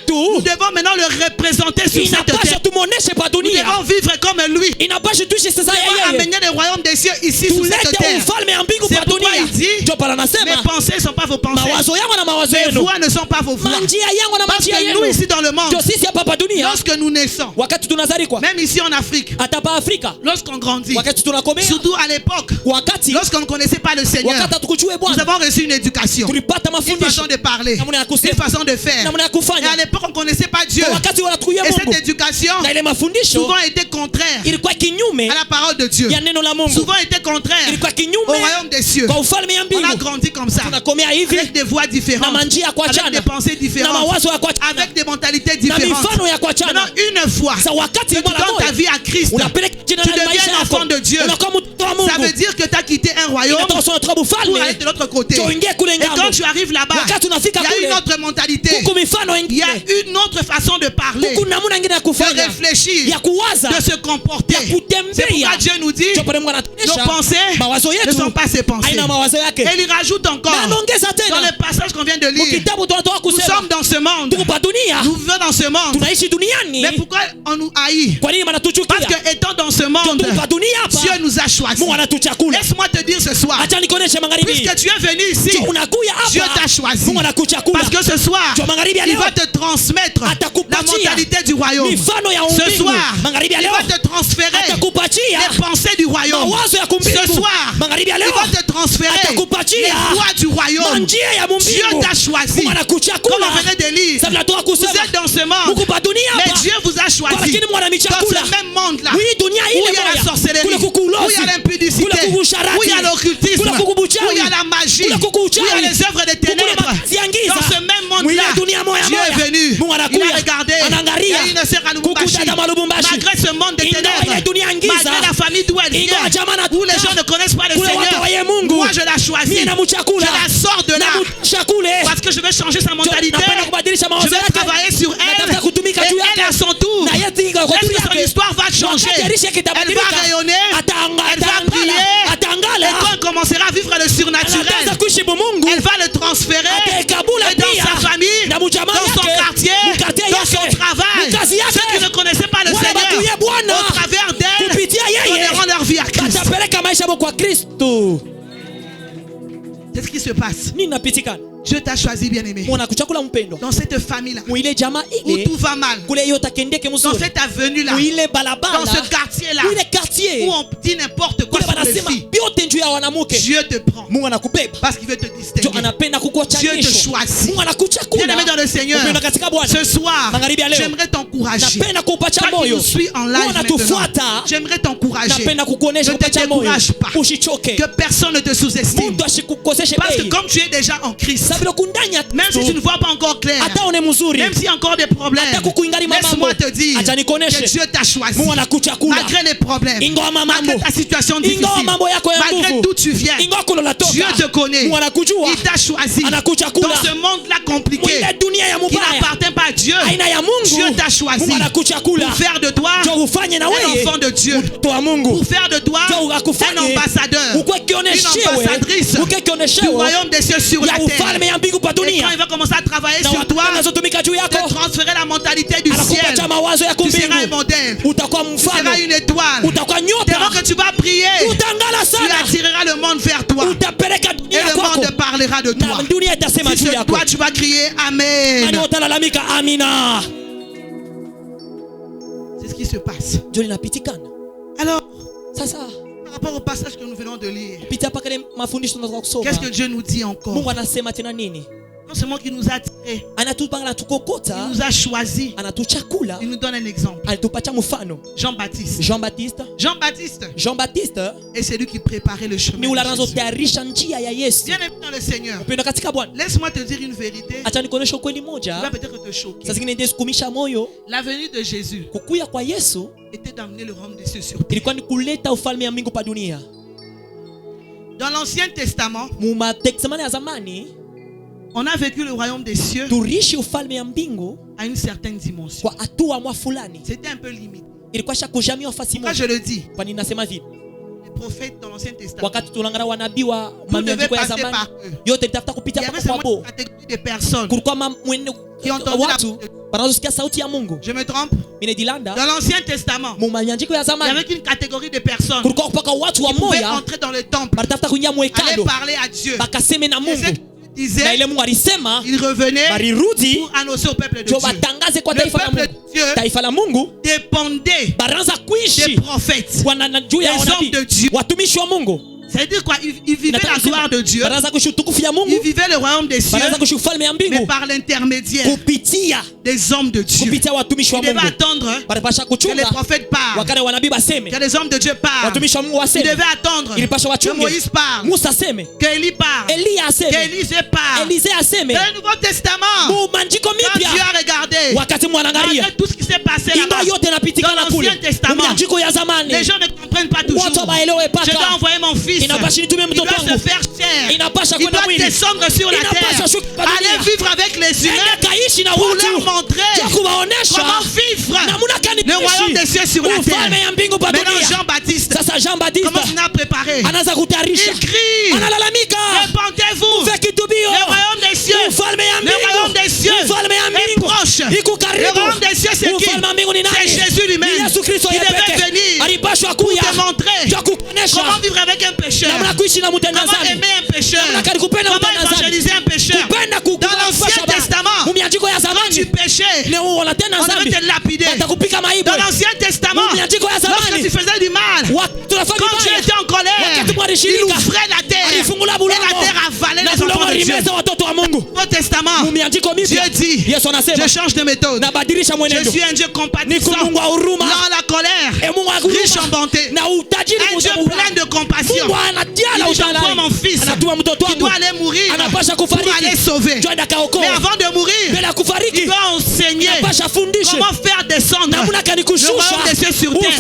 Nous devons maintenant le représenter sur cette terre. Nous devons vivre comme lui. Nous devons amener le royaume des cieux ici sur cette terre. C'est pourquoi il dit: mes pensées ne sont pas vos pensées, mes voix ne sont pas vos voix. Parce que nous ici dans le monde, lorsque nous naissons, même ici en Afrique, lorsqu'on grandit, surtout à l'époque, lorsqu'on ne connaissait pas le Seigneur, nous avons reçu une éducation, une façon de parler, une façon de faire. Et à l'époque on ne connaissait pas Dieu. Et cette éducation souvent était contraire à la parole de Dieu, souvent était contraire au royaume des cieux. On a grandi comme ça, avec des voix différentes, avec des pensées différentes, avec des mentalités différentes. Maintenant, une fois que tu donnes ta vie à Christ, tu deviens enfant de Dieu. Ça veut dire que tu as quitté un royaume pour aller de l'autre côté. Et quand tu arrives là-bas, il y a une autre mentalité, il y a une autre façon de parler, de réfléchir, de se comporter. C'est pourquoi Dieu nous dit: nos pensées ne sont pas ses pensées. Et il rajoute encore dans le passage qu'on vient de lire: nous sommes dans ce monde, nous vivons dans ce monde. Mais pourquoi on nous haït? Parce que étant dans ce monde, Dieu nous a choisis. Laisse-moi te dire ce soir, puisque tu es venu ici, Dieu t'a choisi. Parce que ce soir, il va te transmettre la mentalité du royaume. Ce soir, il va te transférer les pensées du royaume. Ce soir, il va te transférer les voix du royaume. Dieu t'a choisi. Comme on venait de lire, vous êtes dans ce monde, mais Dieu vous a choisi dans ce même monde-là, où il y a la sorcellerie, où il y a l'impudicité, où il y a l'occultisme, où il y a la magie, où il y a les œuvres des ténèbres. Dans ce même monde-là, Dieu est venu, il a regardé, et il ne s'est Lubumbashi, malgré ce monde de ténèbres, malgré la famille d'où elle vient, où les gens ne connaissent pas le Seigneur, moi je la choisis, je la sors de là, parce que je vais changer sa mentalité, je vais travailler sur elle, et elle à son tour, son histoire va changer, elle va rayonner, elle va briller, et quand elle commencera à vivre le surnaturel, elle va le transférer, et dans sa famille, dans son quartier, dans son travail, ceux qui ne connaissaient pas le Seigneur, au travers d'elle, donneront leur vie à Christ. C'est ce qui se passe. Dieu t'a choisi, bien-aimé, dans cette famille-là où tout va mal, dans cette avenue-là, dans ce quartier-là où on dit n'importe quoi sur les filles. Dieu te prend. Parce qu'il veut te distinguer. Dieu te choisit. Bien-aimé dans le Seigneur, ce soir, j'aimerais t'encourager. Toi qui nous suis en live maintenant, j'aimerais t'encourager. Ne te décourage pas. Que personne ne te sous-estime. Parce que comme tu es déjà en Christ, même si tu ne vois pas encore clair, même s'il y a encore des problèmes, laisse-moi te dire que Dieu t'a choisi. Malgré les problèmes, malgré ta situation difficile, malgré d'où tu viens, Dieu te connaît. Il t'a choisi. Dans ce monde-là compliqué, qui n'appartient pas à Dieu, Dieu t'a choisi pour faire de toi un enfant de Dieu, pour faire de toi un ambassadeur, une ambassadrice du royaume des cieux sur la terre. Et quand il va commencer à travailler sur toi, de transférer la mentalité du ciel, tu seras un modèle, tu seras une étoile. Tellement que tu vas prier, tu attireras le monde vers toi et le monde parlera de toi. Si c'est toi, tu vas crier Amen. C'est ce qui se passe. Alors, par rapport au passage que nous venons de lire, qu'est-ce que Dieu nous dit encore? Non seulement qu'il nous a attirés, il nous a choisis, il nous donne un exemple. Jean-Baptiste. Jean-Baptiste est celui qui préparait le chemin de Jésus. Bien aimé dans le Seigneur, laisse-moi te dire une vérité qui va peut-être te choquer. La venue de Jésus était d'amener le royaume des cieux sur terre. Dans l'Ancien Testament, on a vécu le royaume des cieux à une certaine dimension. C'était un peu limité. Pourquoi je le dis? Les prophètes dans l'Ancien Testament, vous devez passer par eux. Il y avait seulement une catégorie de personnes qui entendaient Je me trompe? Dans l'Ancien Testament, il n'y avait qu'une catégorie de personnes qui pouvaient entrer dans le temple, aller parler à Dieu. Disait, il revenait pour annoncer au peuple de Dieu. Le peuple de Dieu dépendait des prophètes, des hommes de Dieu. C'est-à-dire quoi? Il vivait la gloire de Dieu. Il vivait le royaume des cieux, mais par l'intermédiaire des hommes de Dieu. Il devait attendre que les prophètes parlent, que les hommes de Dieu parlent. Il devait attendre que Moïse parle, qu'Élie parle, qu'Élisée parle. Dans le Nouveau Testament, quand Dieu a regardé, malgré tout ce qui s'est passé là-bas, dans l'Ancien Testament, les gens ne comprennent pas toujours. Je dois envoyer mon fils. Il doit se faire chair. Il doit descendre sur la terre. Aller vivre avec les humains pour leur montrer comment vivre le royaume des cieux sur la terre. Maintenant Jean-Baptiste, comment il a préparé? Il crie, répandez-vous, le royaume des cieux, le royaume des cieux est proche. Le royaume des cieux c'est qui? C'est Jésus lui-même. Il devait venir pour te montrer comment vivre avec un pécheur, comment aimer un pécheur, comment évangéliser un pécheur. Dans l'Ancien Testament, quand tu péchais, on devait te lapider. Dans l'Ancien Testament, lorsque tu faisais du mal, quand tu étais en colère, il ouvrait la terre et la terre avalait les enfants de Dieu. Au Testament, Dieu dit, je change de méthode. Je suis un Dieu compatissant, dans la colère, riche en bonté, un Dieu plein de compassion. Il j'envoie mon fils qui doit aller mourir pour aller sauver. Mais avant de mourir, il doit enseigner comment faire descendre le royaume des cieux sur terre,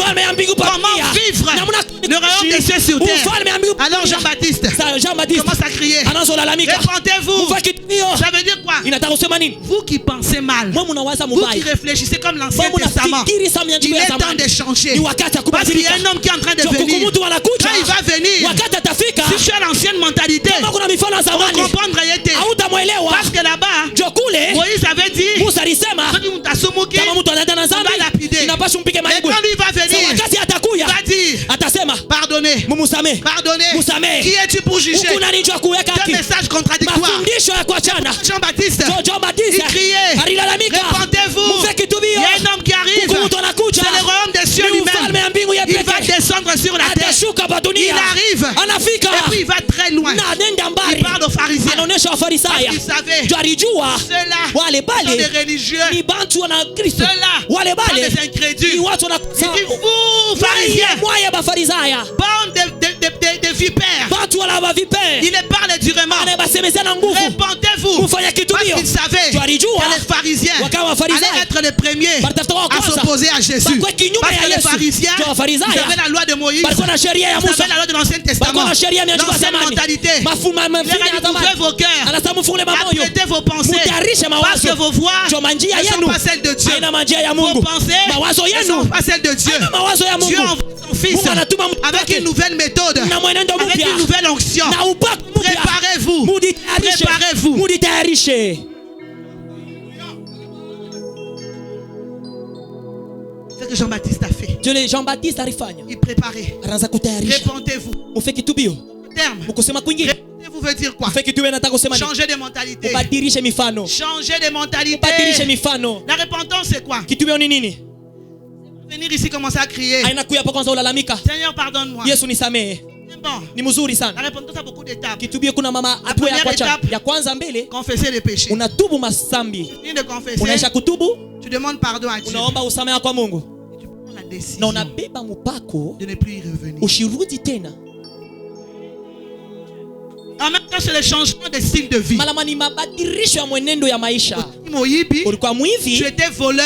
comment vivre le royaume des cieux sur terre. Alors Jean-Baptiste commence à crier, répentez-vous. Ça veut dire quoi? Vous qui pensez mal, vous qui réfléchissez comme l'Ancien Testament, il est temps de changer. Parce qu'il y a un homme qui est en train de venir. Quand il va venir, si tu as l'ancienne mentalité, on va comprendre réalité. Parce que là-bas, Moïse avait dit, on va lapider. Et quand lui va venir, il va dire, pardonnez. Qui es-tu pour juger? Quel message contradictoire. Jean-Baptiste, il criait, répentez-vous. Il y a un homme qui arrive, c'est le royaume des cieux lui-même. Il va descendre sur la terre. Il arrive. Et puis il va très loin. Il parle aux pharisiens. Parce qu'il savait. Ceux-là sont des religieux. Ceux-là sont des incrédules. Il dit, vous, pharisiens, bande de vipères. Il les parle durement. Répondez-vous. Parce qu'il savait que les pharisiens allaient être les premiers à s'opposer à Jésus. Parce que les pharisiens, ils avaient la loi de Moïse, ils avaient la loi de l'Ancien Testament, l'ancienne mentalité. Ils leur ont dit, ouvrez vos cœurs, apprêtez vos pensées, parce que vos voix ne sont pas celles de Dieu. Vos pensées ne sont pas celles de Dieu. Dieu envoie son Fils avec une nouvelle méthode, avec une nouvelle onction. Préparez-vous. Préparez-vous. C'est ce que Jean-Baptiste a fait. Il préparait. Répondez-vous. Répondez-vous veut dire quoi? Changer de mentalité. Changer de mentalité. La repentance c'est quoi? Venir ici commencer à crier. Seigneur pardonne-moi. Bon. La repentance a beaucoup d'étapes. La première étape, confesser les péchés. Fini de confesser, tu demandes pardon à Dieu. Et tu prends la décision de ne plus y revenir. En même temps, c'est le changement de style de vie. Tu étais voleur,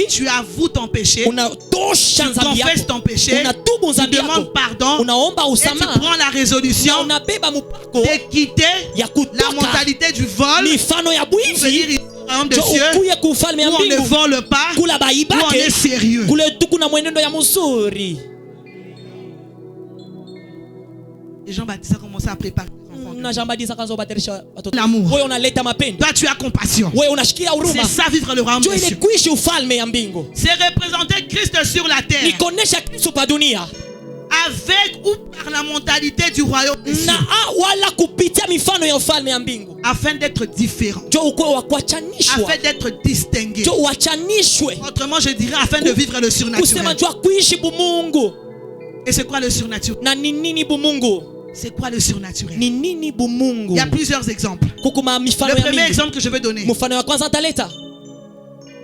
tu avoues ton péché, tu confesses ton péché, tu demandes pardon et tu prends la résolution de quitter la mentalité du vol pour venir ici au royaume de Dieu où on ne vole pas, où on est sérieux. Et Jean-Baptiste a commencé à préparer l'amour. Toi tu as compassion. C'est ça vivre le royaume de Dieu. C'est représenter Christ sur la terre avec ou par la mentalité du royaume de Dieu, afin d'être différent, afin d'être distingué. Autrement je dirais afin de vivre le surnaturel. Et c'est quoi le surnaturel? C'est quoi le surnaturel? Il y a plusieurs exemples. Le premier exemple que je vais donner,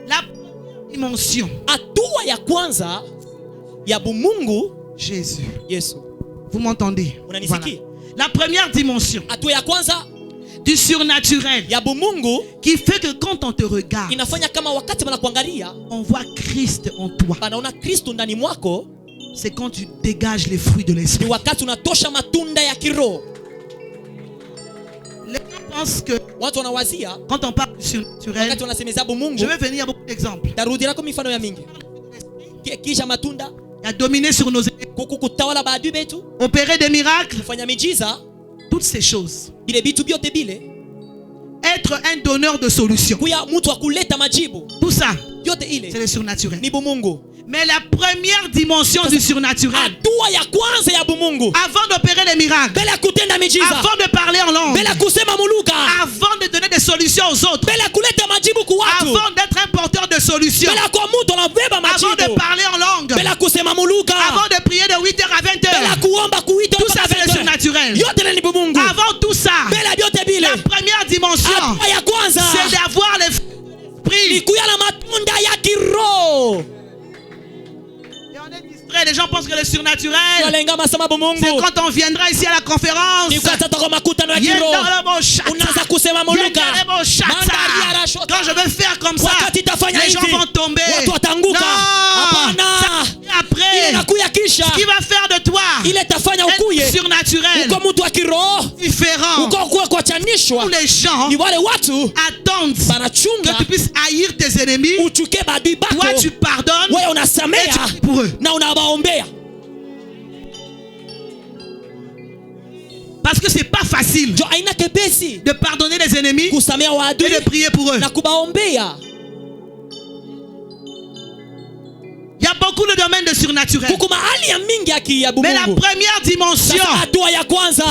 la dimension, Jésus. Vous m'entendez? Voilà. La première dimension du surnaturel qui fait que quand on te regarde, on voit Christ en toi. C'est quand tu dégages les fruits de l'esprit. Les gens pensent que quand on parle du surnaturel, je vais venir à beaucoup d'exemples. Il a dominé sur nos ennemis, opérer des miracles, toutes ces choses. Être un donneur de solutions, tout ça, c'est le surnaturel. Mais la première dimension du surnaturel, avant d'opérer les miracles, avant de parler en langue, avant de donner des solutions aux autres, avant d'être un porteur de solutions, avant de parler en langue, avant de prier de 8h à 20h, tout ça c'est le surnaturel. Avant tout ça, la première dimension, c'est d'avoir l'esprit. Les gens pensent que le surnaturel, c'est quand on viendra ici à la conférence. Quand je vais faire comme ça, les gens vont tomber. Non. Après, ce qui va faire de toi un surnaturel différent, où les gens attendent que tu puisses haïr tes ennemis. Toi tu pardonnes et tu pries pour eux. Parce que c'est pas facile de pardonner les ennemis et de prier pour eux. Il y a beaucoup beaucoup de domaines de surnaturel. Mais la première dimension,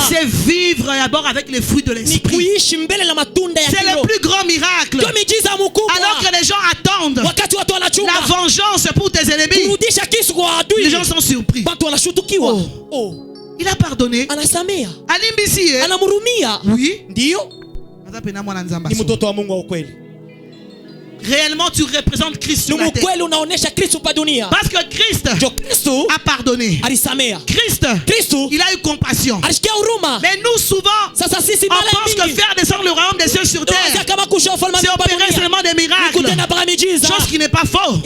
c'est vivre d'abord avec les fruits de l'esprit. C'est le plus grand miracle. Alors que les gens attendent la vengeance pour tes ennemis, les gens sont surpris. Oh. Il a pardonné. Oui. Réellement, tu représentes Christ sur la terre. Parce que Christ a pardonné. Christ, il a eu compassion. Mais nous, souvent, on pense que faire descendre le royaume des cieux sur terre, c'est opérer seulement des miracles. Chose qui n'est pas faux.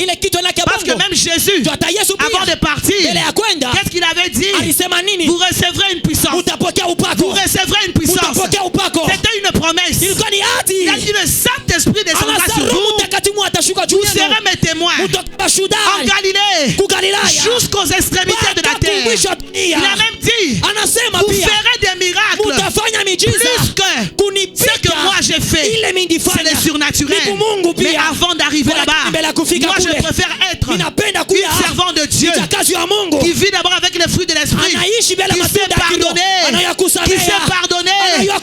Parce que même Jésus, avant de partir, qu'est-ce qu'il avait dit? Vous recevrez une puissance. Vous recevrez une puissance. C'était une promesse. Il a dit le Saint-Esprit descendra sur vous. Vous serez mes témoins en Galilée jusqu'aux extrémités de la terre. Il a même dit, vous ferez des miracles plus que ce que moi j'ai fait. C'est le surnaturel. Mais avant d'arriver là-bas, moi je préfère être une servante de Dieu qui vit d'abord avec les fruits de l'esprit, qui sait pardonner, qui a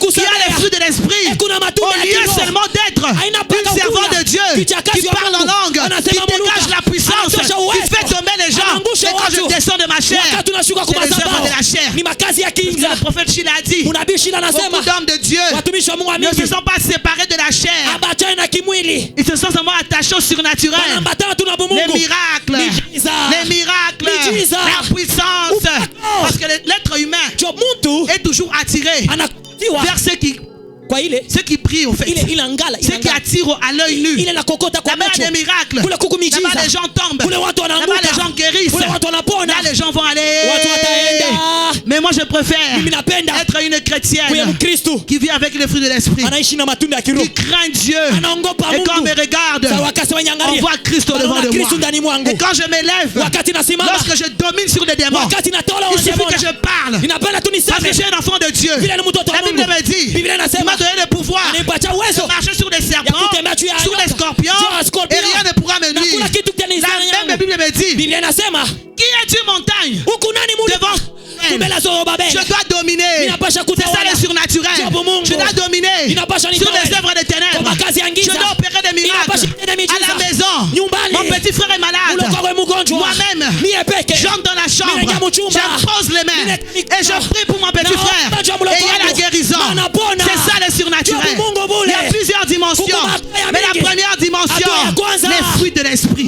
les fruits de l'esprit, au lieu seulement d'être une servante de Dieu qui parle en langue, qui dégage la puissance, qui fait tomber les gens. Et quand je descends de ma chair, c'est les œuvres de la chair. Le prophète Shila a dit, beaucoup d'hommes de Dieu ne se sont pas séparés de la chair. Ils se sont seulement attachés au surnaturel. Les miracles, la puissance. Parce que l'être humain est toujours attiré vers ce qui brille, en fait. Ce qui attire à l'œil nu. Là-bas, il y a des miracles. Là-bas, les gens tombent. Là-bas, les gens guérissent. Là, les gens vont aller. Mais moi, je préfère être une chrétienne qui vit avec les fruits de l'esprit, qui craint Dieu. Et quand on me regarde, on voit Christ devant de moi. Et quand je m'élève, lorsque je domine sur les démons, il suffit que je parle. Parce que je suis un enfant de Dieu. La Bible me dit, il m'a donné le pouvoir de marcher sur les serpents, sur les scorpions, et rien ne pourra me nuire. La même Bible me dit, qui est une montagne devant je dois dominer. C'est ça le surnaturel. Je dois dominer sur les œuvres des ténèbres. Je dois opérer des miracles à la maison. Mon petit frère est malade. Moi-même, j'entre dans la chambre, j'impose les mains et je prie pour mon petit frère. Et il y a la guérison. C'est ça le surnaturel. Il y a plusieurs dimensions. Mais la première dimension, les fruits de l'esprit.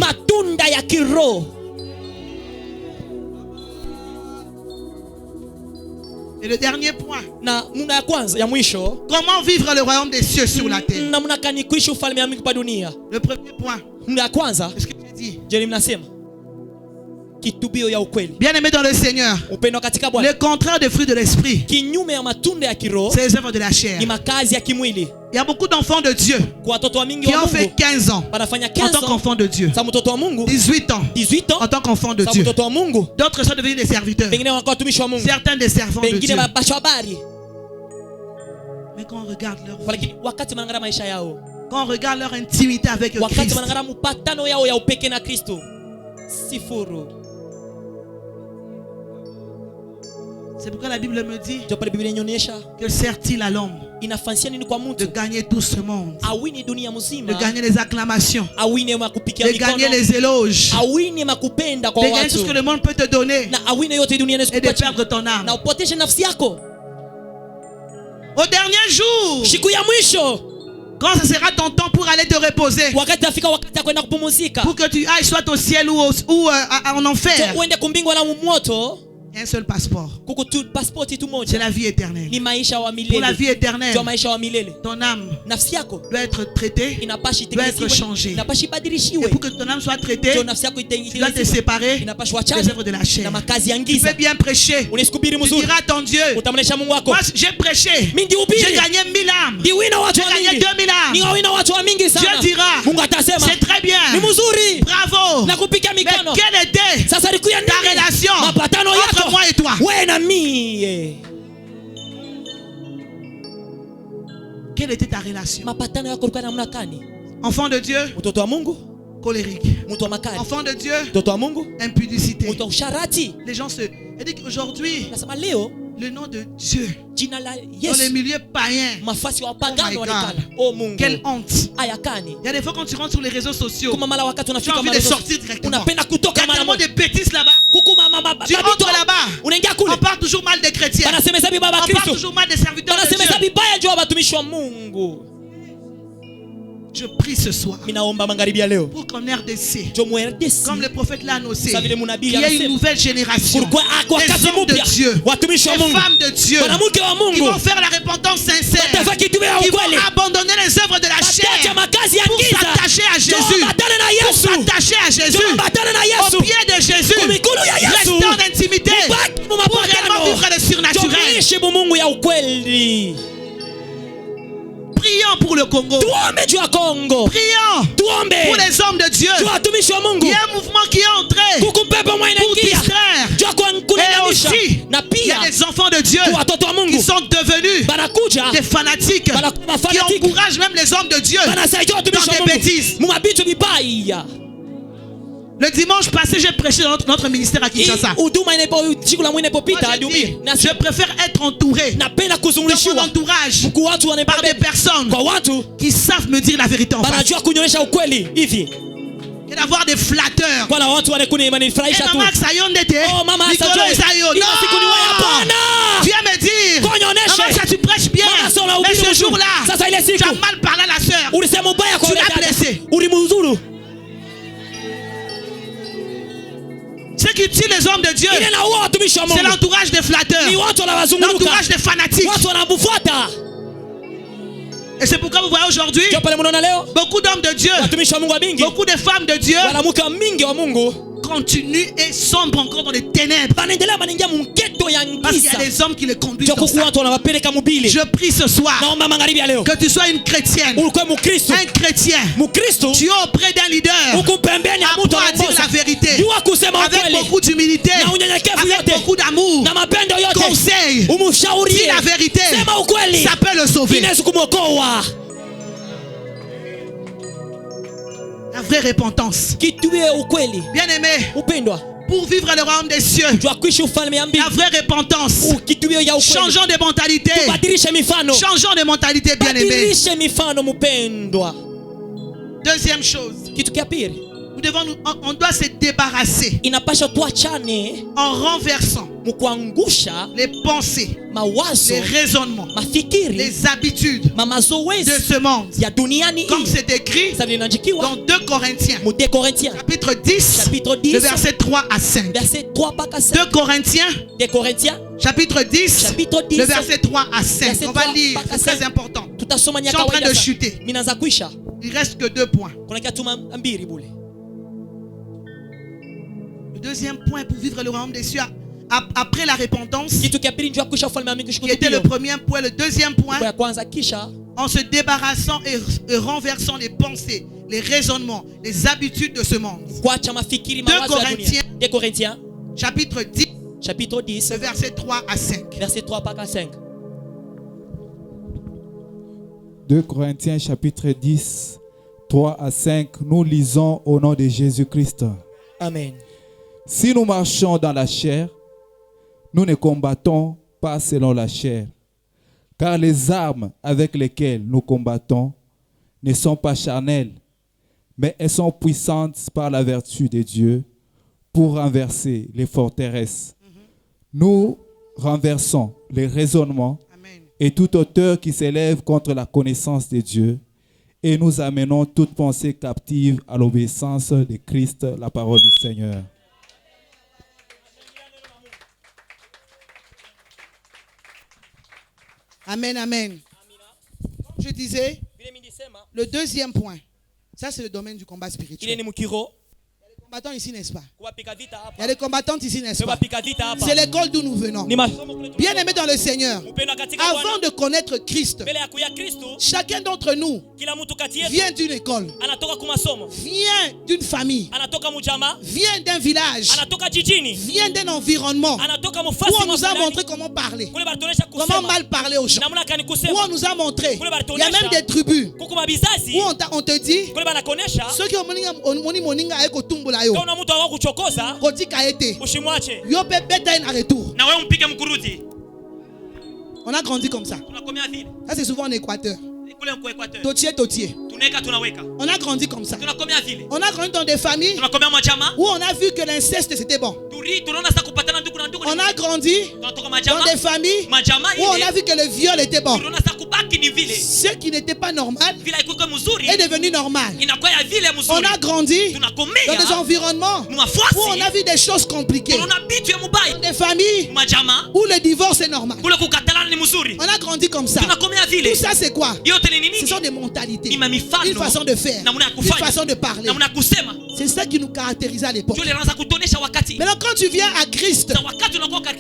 Et le dernier point, comment vivre le royaume des cieux sur la terre? Le premier point, est-ce que j'ai dit? Bien-aimé dans le Seigneur, le contraire des fruits de l'esprit, c'est les œuvres de la chair. Il y a beaucoup d'enfants de Dieu qui ont fait 15 ans en tant qu'enfants de Dieu, 18 ans en tant qu'enfants de Dieu. D'autres sont devenus des serviteurs, certains des servants de Dieu. Mais quand on regarde leur vie, quand on regarde leur intimité avec Christ, c'est pourquoi la Bible me dit que sert-il à l'homme de gagner tout ce monde, de gagner les acclamations, de gagner les éloges, de gagner tout ce que le monde peut te donner et de perdre ton âme. Au dernier jour, quand ce sera ton temps pour aller te reposer, pour que tu ailles soit au ciel ou en enfer, un seul passeport. C'est la vie éternelle. Pour la vie éternelle, ton âme doit être traitée, doit être changée. Et pour que ton âme soit traitée, tu dois te séparer des œuvres de la chair. Tu peux bien prêcher. Tu diras à ton Dieu, moi j'ai prêché, j'ai gagné 1000 âmes, j'ai gagné 2000 âmes. Dieu dira, c'est très bien, bravo. Mais quelle était ta relation entre moi et toi? Quelle était ta relation? Enfant de Dieu, colérique. Enfant de Dieu, impudicité. Les gens se... Il dit qu'aujourd'hui, le nom de Dieu dans les milieux païens. Oh my God. Quelle honte. Il y a des fois quand tu rentres sur les réseaux sociaux, tu as envie de sortir directement. Il y a tellement de bêtises là-bas. Tu rentres là-bas, on parle toujours mal des chrétiens. On parle toujours mal des serviteurs de Dieu. Je prie ce soir pour qu'en RDC, comme le prophète l'a annoncé, qu'il y ait une nouvelle génération des hommes de Dieu, des femmes de Dieu qui vont faire la repentance sincère, qui vont abandonner les œuvres de la chair pour s'attacher à Jésus, au pied de Jésus, rester en intimité pour réellement vivre le surnaturel. Prions pour le Congo. Prions pour les hommes de Dieu. Il y a un mouvement qui est entré pour distraire. Et aussi, il y a des enfants de Dieu qui sont devenus des fanatiques, qui encouragent même les hommes de Dieu dans des bêtises. Le dimanche passé, j'ai prêché dans notre ministère à Kinshasa. Je préfère être entouré dans mon entourage par des personnes qui savent me dire la vérité en face. Et d'avoir des flatteurs. Et maman Sayondete, Nicolas Sayo. Non! Viens me dire, maman, ça tu prêches bien. Mais ce jour-là, tu as mal parlé à la sœur. Tu l'as blessé. Ce qui tue les hommes de Dieu, c'est l'entourage des flatteurs, l'entourage des fanatiques. Et c'est pourquoi vous voyez aujourd'hui beaucoup d'hommes de Dieu, beaucoup de femmes de Dieu continuent et sombrent encore dans les ténèbres. Parce qu'il y a des hommes qui les conduisent dans ça. Je prie ce soir que tu sois une chrétienne, un chrétien. Tu es auprès d'un leader, apprends à dire la vérité avec beaucoup d'humilité, avec beaucoup d'amour. Conseil, dis la vérité, ça peut le sauver. La vraie repentance. Bien aimé, pour vivre le royaume des cieux, la vraie repentance. Changeons de mentalité. Changeons de mentalité, bien aimé. Deuxième chose, on doit se débarrasser en renversant les pensées, les raisonnements, les habitudes de ce monde. Comme c'est écrit dans 2 Corinthiens, chapitre 10, le verset 3 à 5. 2 Corinthiens, chapitre 10, le verset 3 à 5. On va lire, c'est très important. Je suis en train de chuter. Il ne reste que 2 points. Le deuxième point pour vivre le royaume des cieux, après la repentance, qui était le premier point, le deuxième point, en se débarrassant et renversant les pensées, les raisonnements, les habitudes de ce monde. 2 Corinthiens, chapitre 10, le verset 3 à 5. 2 Corinthiens chapitre 10, 3 à 5, nous lisons au nom de Jésus-Christ. Amen. Si nous marchons dans la chair, nous ne combattons pas selon la chair, car les armes avec lesquelles nous combattons ne sont pas charnelles, mais elles sont puissantes par la vertu de Dieu pour renverser les forteresses. Nous renversons les raisonnements et toute hauteur qui s'élève contre la connaissance de Dieu, et nous amenons toute pensée captive à l'obéissance de Christ, la parole du Seigneur. Amen, amen. Comme je disais, le deuxième point, ça c'est le domaine du combat spirituel. Il y a des combattants ici, n'est-ce pas? Il y a des combattantes ici, n'est-ce pas? C'est l'école d'où nous venons. Bien aimés dans le Seigneur, avant de connaître Christ, chacun d'entre nous vient d'une école, vient d'une famille, vient d'un village, vient d'un environnement où on nous a montré comment parler, comment mal parler aux gens, où on nous a montré, il y a même des tribus où on te dit ceux qui ont moninga eko tumbula yo kotika ete yo pe beta en retour. On a grandi comme ça. Ça c'est souvent en Équateur. Totier. On a grandi comme ça. On a grandi dans des familles où on a vu que l'inceste c'était bon. On a grandi dans des familles où on a vu que le viol était bon. Ce qui n'était pas normal est devenu normal. On a grandi dans des environnements où on a vu des choses compliquées. Dans des familles où le divorce est normal. On a grandi comme ça. Tout ça c'est quoi? Ce sont des mentalités, une façon de faire, une façon de parler. C'est ça qui nous caractérise à l'époque. Maintenant quand tu viens à Christ,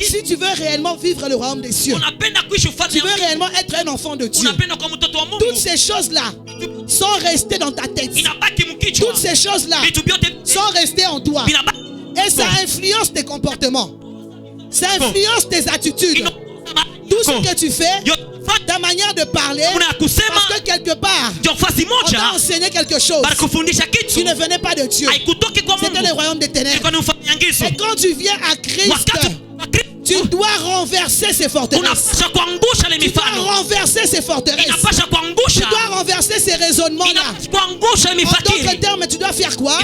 si tu veux réellement vivre le royaume des cieux, tu veux réellement être un enfant de Dieu, toutes ces choses-là sont restées dans ta tête. Toutes ces choses-là sont restées en toi. Et ça influence tes comportements. Ça influence tes attitudes. Tout ce que tu fais, ta manière de parler, parce que quelque part, on t'a enseigné quelque chose qui ne venait pas de Dieu. C'était le royaume des ténèbres. Et quand tu viens à Christ, tu dois renverser ces forteresses. Tu dois renverser ces forteresses. Tu dois renverser ces raisonnements-là. En d'autres termes, tu dois faire quoi?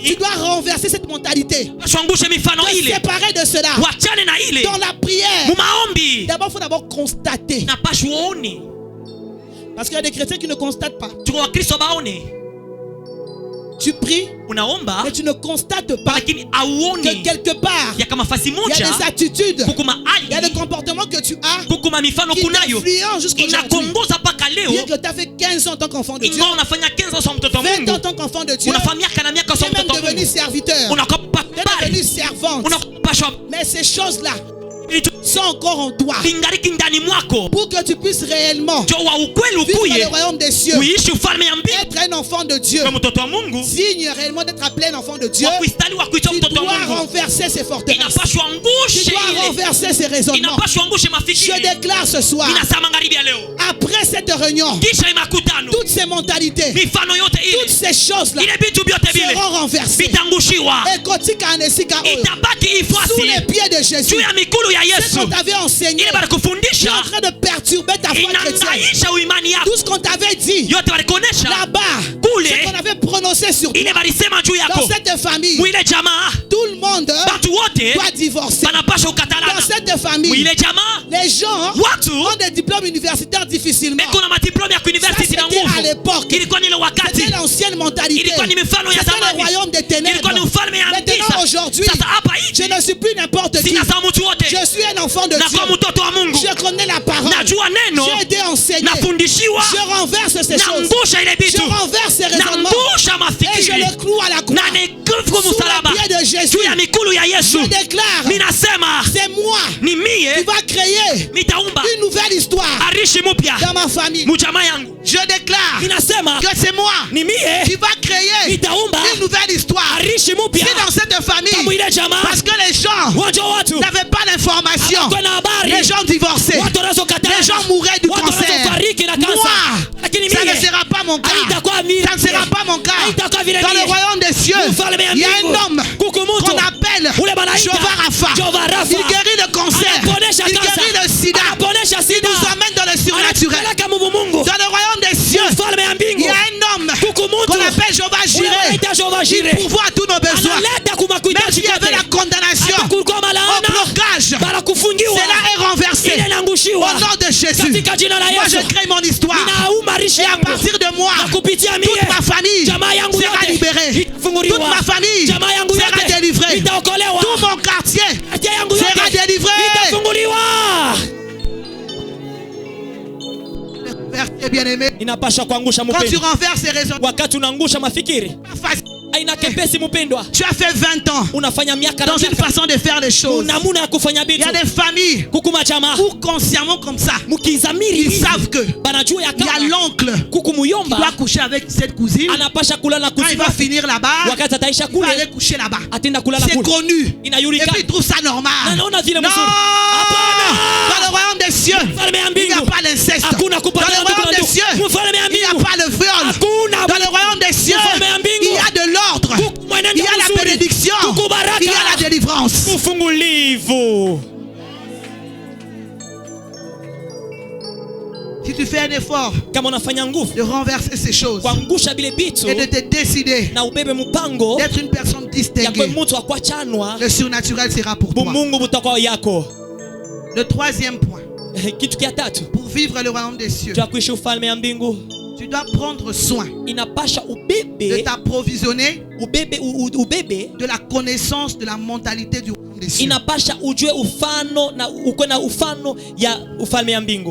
Tu dois renverser cette mentalité. Te séparer de cela. Dans la prière, d'abord, il faut constater. Parce qu'il y a des chrétiens qui ne constatent pas. Tu pries, mais tu ne constates pas que quelque part, il y a des attitudes, il y a des comportements que tu as qui t'influencent jusqu'aujourd'hui. Bien que tu as fait 15 ans en tant qu'enfant de Dieu, 20 ans en tant qu'enfant de Dieu, tu es même devenu serviteur, tu es devenu servante. Mais ces choses-là sont encore en toi pour que tu puisses réellement vivre le royaume des cieux, être un enfant de Dieu, digne réellement d'être appelé un enfant de Dieu. Tu dois renverser ces forteresses, tu dois renverser ces raisonnements. Je déclare ce soir, après cette réunion, toutes ces mentalités, toutes ces choses-là seront renversées. Sous les pieds de Jésus, ce qu'on t'avait enseigné est en train de perturber ta foi chrétienne. Tout ce qu'on t'avait dit là-bas, ce qu'on avait prononcé sur toi, dans cette famille, tout le monde doit divorcer. Dans cette famille, les gens ont des diplômes universitaires difficilement. Ça, c'était à l'époque. C'était l'ancienne mentalité. C'était le royaume des ténèbres. Maintenant, aujourd'hui, je ne suis plus n'importe qui. Je suis un enfant de Dieu. Je connais la parole. J'ai été enseigné. Je renverse ces choses. Je renverse ces raisonnements. Et je le cloue à la croix. Sous le pied de Jésus. Je déclare, c'est moi qui va créer une nouvelle histoire dans ma famille. Je déclare que c'est moi qui va créer une nouvelle histoire dans cette famille. Parce que les gens n'avaient pas l'information. Les gens divorçaient. Les gens mouraient du cancer. Moi, ça ne sera pas mon cas. Ça ne sera pas mon cas. Dans le royaume des cieux, il y a un homme qu'on appelle Jehovah Rapha. Il guérit le cancer. Il guérit le sida. Il nous amène dans le surnaturel. Dans le royaume des cieux, il y a un homme qu'on appelle Jehovah Jireh. Il pourvoit tous nos besoins. Même s'il y avait la condamnation au blocage, cela est renversé au nom de Jésus. Moi je crée mon histoire. Et à partir de moi, toute ma famille sera libérée. Toute ma famille sera délivrée. Tout mon quartier sera délivré. Bien-aimé, quand tu renverses ces raisons, Tu as fait 20 ans dans une façon de faire les choses. Il y a des familles où consciemment comme ça, ils savent que il y a l'oncle qui doit coucher avec cette cousine. Quand il va finir là-bas, il va aller coucher là-bas. C'est connu. Et puis ils trouvent ça normal. Non! Dans le royaume des cieux, il n'y a pas l'inceste. Dans le royaume des cieux, il n'y a pas le viol. Dans le royaume des cieux, il y a de l'ordre. Il y a la bénédiction. Il y a la délivrance. Si tu fais un effort de renverser ces choses et de te décider d'être une personne distinguée, le surnaturel sera pour toi. Le troisième point, pour vivre le royaume des cieux, tu dois prendre soin de t'approvisionner de la connaissance de la mentalité du royaume des cieux.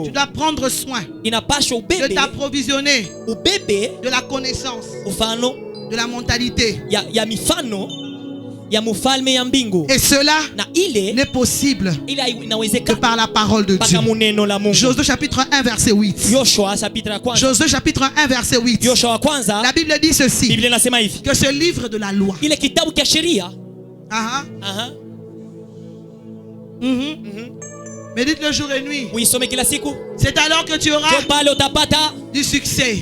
Tu dois prendre soin de t'approvisionner de la connaissance de la mentalité. Et cela n'est possible que par la parole de Dieu. Josué chapitre 1 verset 8. Josué chapitre 1 verset 8. La Bible dit ceci, que ce livre de la loi médite le jour et nuit. C'est alors que tu auras du succès.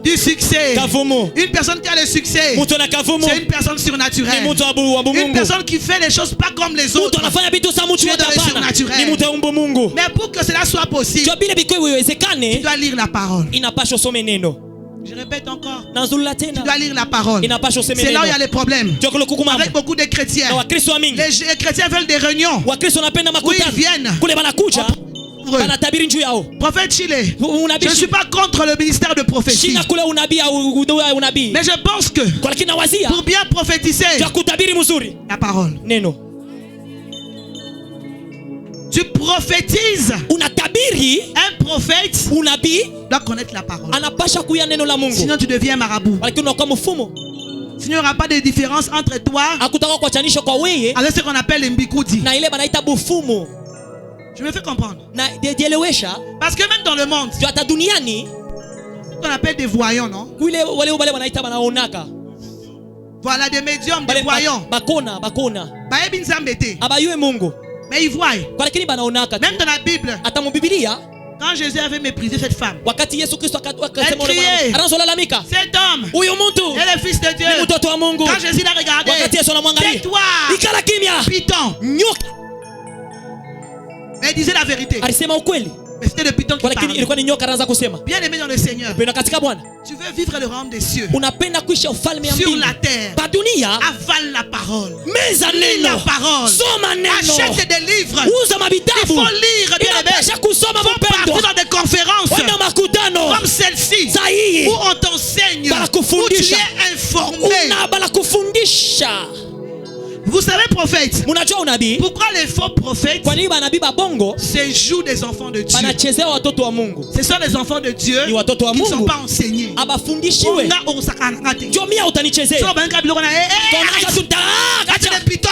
Du succès. Une personne qui a le succès, c'est une personne surnaturelle. Une personne qui fait les choses pas comme les autres. Tu es dans le surnaturel. Mais pour que cela soit possible, tu dois lire la parole. Je répète encore, tu dois lire la parole. C'est là où il y a les problèmes avec beaucoup de chrétiens. Les chrétiens veulent des réunions où ils viennent. Prophète Chile, je ne suis pas contre le ministère de prophétie, mais je pense que pour bien prophétiser, la parole. Tu prophétises. Un prophète doit connaître la parole. Sinon tu deviens marabout. Sinon il n'y aura pas de différence entre toi avec ce qu'on appelle les mbikoudi. Je me fais comprendre. Parce que même dans le monde, on appelle des voyants, non? Voilà des médiums, des voyants. Mais ils voient. Même dans la Bible, quand Jésus avait méprisé cette femme, elle criait, cet homme est le fils de Dieu. Quand Jésus l'a regardé, tais-toi, Python. Mais il disait la vérité. Mais c'était le Python qui parlait. Bien aimé dans le Seigneur, tu veux vivre le royaume des cieux sur la terre. Avale la parole. Lis la parole. Achète des livres. Il faut lire, bien aimé. Il faut partir dans des conférences comme celle-ci où on t'enseigne, où tu es informé. Vous savez, prophète, pourquoi les faux prophètes se jouent des enfants de Dieu? Ce sont les enfants de Dieu qui ne sont pas enseignés.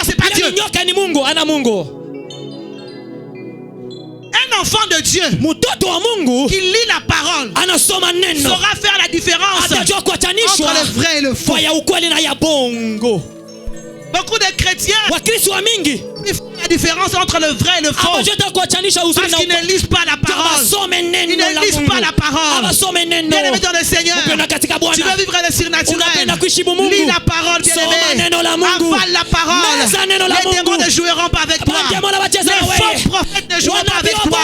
C'est pas Dieu. Un enfant de Dieu qui lit la parole saura faire la différence entre le vrai et le faux. Beaucoup de chrétiens ils font la différence entre le vrai et le faux parce qu'ils ne lisent pas la parole. Ils ne lisent pas la parole. Bien aimé dans le Seigneur, tu veux vivre le surnaturel, lis la parole, bien aimé. Avale la parole. Les démons ne joueront pas avec toi. Les faux prophètes ne joueront pas avec toi.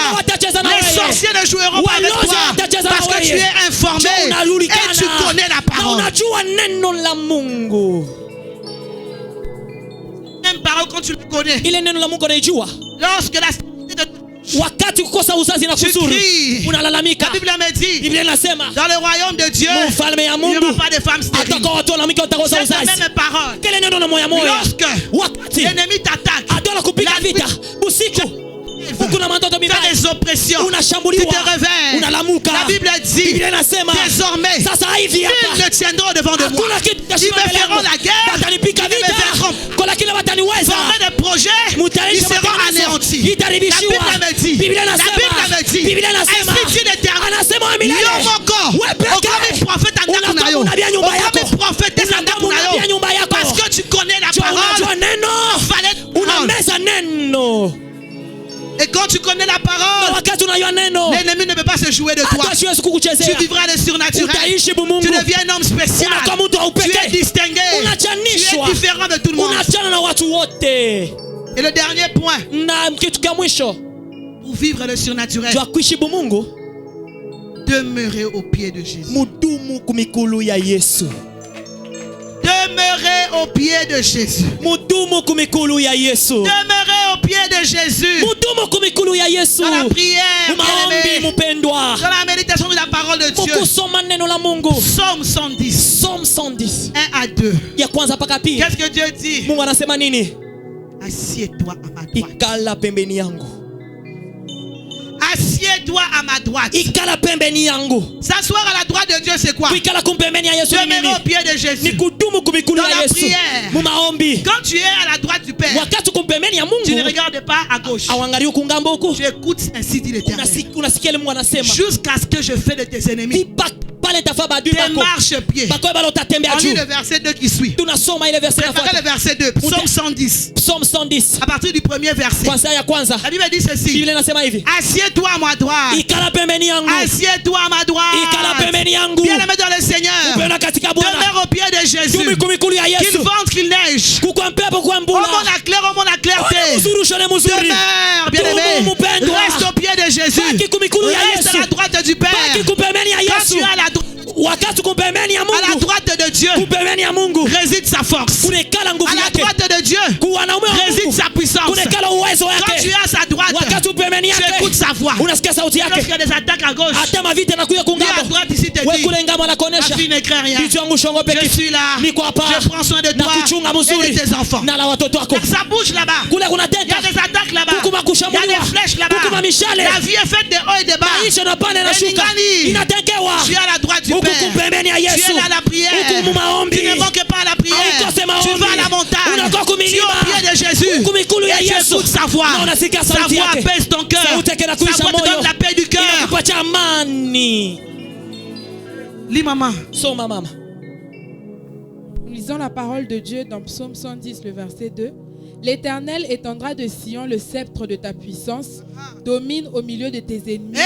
Les sorciers ne joueront pas avec toi parce que tu es informé et tu connais la parole. Même parole quand tu le connais. Lorsque la tu cries. La Bible me dit, dans le royaume de Dieu, il n'y aura pas de femmes stériles. C'est la même parole. Lorsque l'ennemi t'attaque, T'as des oppressions. Tu te réveilles. La Bible dit désormais, ils ne tiendront devant de moi. Ils me feront la guerre. Ils me verront former des projets. Ils seront anéantis. La Bible me dit ainsi dit l'Éternel. Parce que tu connais la parole. Et quand tu connais la parole, l'ennemi ne peut pas se jouer de toi. Tu vivras le surnaturel. Tu deviens un homme spécial. Tu es distingué. Tu es différent de tout le monde. Et le dernier point, pour vivre le surnaturel, demeurer au pied de Jésus. Demeurez au pied de Jésus. Demeurez au pied de Jésus. Dans la prière, dans la méditation de la parole de Dieu. Psaume 110. 1 à 2. Qu'est-ce que Dieu dit? Assieds-toi à ma droite. Assieds-toi à ma droite. S'asseoir à la droite de Dieu, c'est quoi? Demeurer au pied de Jésus. Dans la prière, quand tu es à la droite du Père, tu ne regardes pas à gauche. Tu écoutes ainsi dit l'Éternel. Jusqu'à ce que je fais de tes ennemis tes marche-pieds. On lit le verset 2 qui suit. Préparez le verset 2. Psaume 110. À partir du premier verset. La Bible dit ceci. Assieds-toi à ma droite. Assieds-toi à ma droite. Bien-aimé dans le Seigneur. Demeure au pied de Jésus. Qu'il vente, qu'il neige. Oh mon clarté. Demeure, bien-aimé. Reste au pied de Jésus. Reste à la droite du Père. Quand tu es à la droite de Dieu, réside sa force. À la droite de Dieu, réside sa puissance. Quand tu es à sa droite, tu écoutes sa voix. Lorsqu'il y a des attaques à gauche, lui à droite ici te dit, ma fille ne craint rien. Je suis là. Je prends soin de toi et de tes enfants. Ça bouge là-bas. Il y a des attaques là-bas. Il y a des flèches là-bas. La vie est faite de haut et de bas. Tu es à la droite du Père. Tu es à la prière. Tu ne manques pas à la prière. Tu vas à la montagne. Tu es au pied de Jésus. Et tu écoutes sa voix. Sa voix apaise ton cœur. Sa voix te donne la paix du cœur. Lis maman. Nous lisons la parole de Dieu dans Psaume 110, le verset 2. L'Éternel étendra de Sion le sceptre de ta puissance. Domine au milieu de tes ennemis.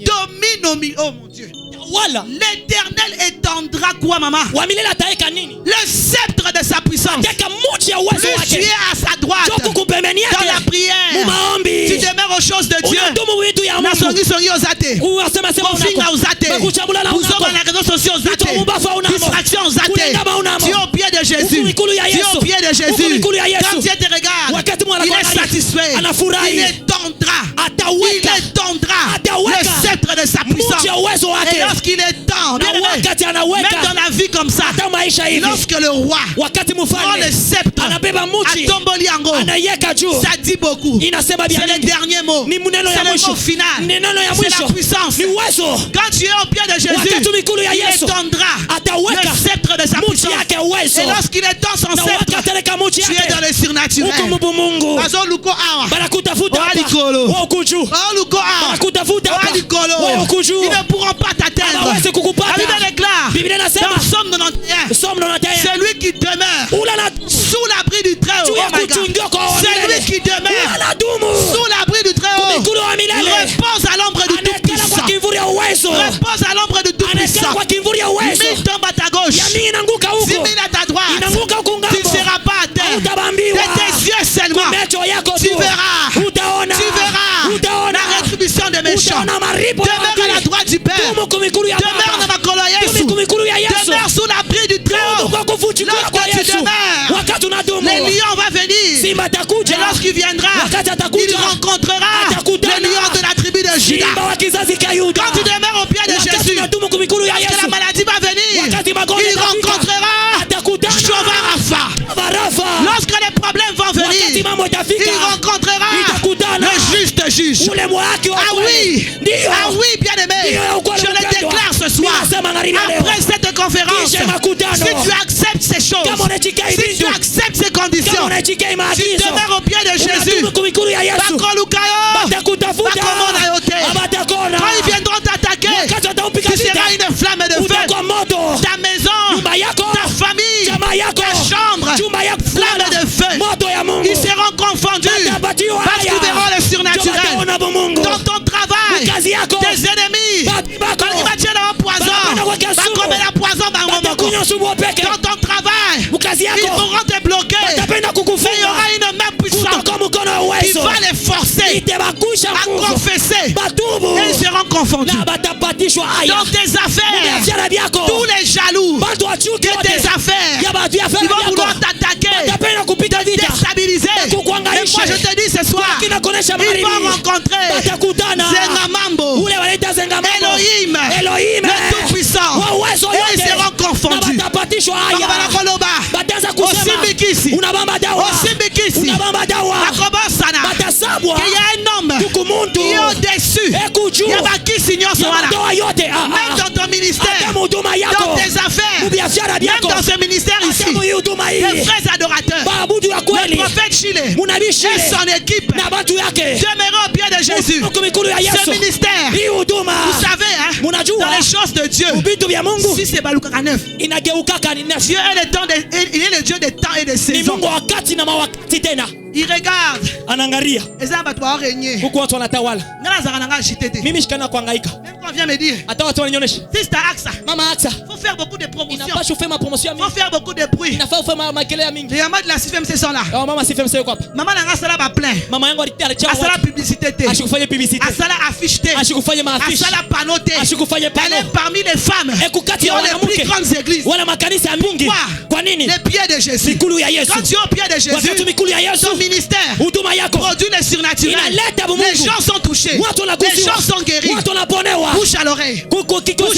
Domine au milieu. Oh mon Dieu. L'Éternel étendra quoi, maman? Le sceptre de sa puissance. Plus tu es à sa droite dans la prière, tu demeures aux choses de Dieu. Tu es au pied de Jésus. Tu es au pied de Jésus. Quand Dieu te regarde, il est satisfait. Il étendra le sceptre de sa puissance. Et lorsqu'il étend, même dans la vie comme ça, lorsque le roi prend le sceptre à Tomboliango, ça dit beaucoup. C'est le dernier mot. C'est le mot final. C'est la puissance. Quand tu es au pied de Jésus, il étendra le sceptre de sa puissance. Et lorsqu'il étend son sceptre, tu es dans le surnaturel. Ils ne pourront pas t'atteindre. La Bible déclare dans Psaume 91, c'est lui qui demeure sous l'abri du Très-Haut. C'est lui qui demeure sous l'abri du Très-Haut. Repose à l'ombre du Tout-Puissant. Repose à l'ombre du Tout-Puissant. 1000 tombent à ta gauche, 10 000 à ta droite. Tu ne seras pas atteint. De tes yeux seulement, tu verras la rétribution des méchants. Demeure à la droite du Père. Demeure dans ma coloyesu. Demeure sous l'abri du Très-Haut. Lorsque tu demeures, les lions vont venir. Et lorsqu'il viendra, il rencontrera le lion de la tribu de Juda. Quand tu demeures au pied de Jésus, lorsque la maladie va venir, il rencontrera Jéhovah Rapha. Lorsque les problèmes vont venir, il rencontrera le juge. Ah oui, bien-aimé, je le déclare ce soir. Après cette conférence, si tu acceptes ces choses, si tu acceptes ces conditions, tu demeures au pied de Jésus. Quand ils viendront t'attaquer, tu seras une flamme de feu. Ta maison, ta famille, ta chambre, flamme de feu. Ils seront confondus parce qu'ils verront le surnaturel. Dans ton travail, tes ennemis, dans ton travail, ils pourront te bloquer. Mais il y aura une main puissante qui va les forcer à confesser. Et ils seront confondus. Dans tes affaires, tous les jaloux de tes affaires, ils vont vouloir t'attaquer, te déstabiliser. Et moi je te dis ce soir, ils vont rencontrer Zengamambo, Elohim, le Tout-Puissant. Et ils seront confondus. Qu'il y a un homme qui est au-dessus. Il y a qui signore même dans ton ministère, dans tes affaires, même dans ce ministère ici, les vrais adorateurs, le prophète Chile et son équipe demeurent au pied de Jésus. Ce ministère, vous savez, dans les choses de Dieu, si c'est Balukaka 9, Dieu est le Dieu des temps et des saisons. Il regarde. Anangaria. Pourquoi watu wanatawala? Mimi shikana kuhangaika. Même quand on vient me dire, hata watu wananionyesha. Sister Axa. Mama Axa. Faut faire beaucoup de promotion. Il n'a pas chauffé ma promotion. Faut faire beaucoup de bruit. Il n'a pas fait ma kelele mingi. Les mamans de la CFMC sont là. Oh maman CFMC yuko hapa. Maman nanga sala ba plein. Mama yangu alitia asala publicité te. Ashikufanya publicité. Asala affiche te. Ashikufanya maaffiche. Asala panneau te. Ashikufanya panneau. Elle est parmi les femmes qui ont les plus grandes églises. Wala makanisa mingi. Kwa nini? Les pieds de Jésus. Quand tu es au pied de Jésus, ton ministère produit le surnaturel. Les gens sont touchés. Les gens sont guéris. Bouche à l'oreille. Bouche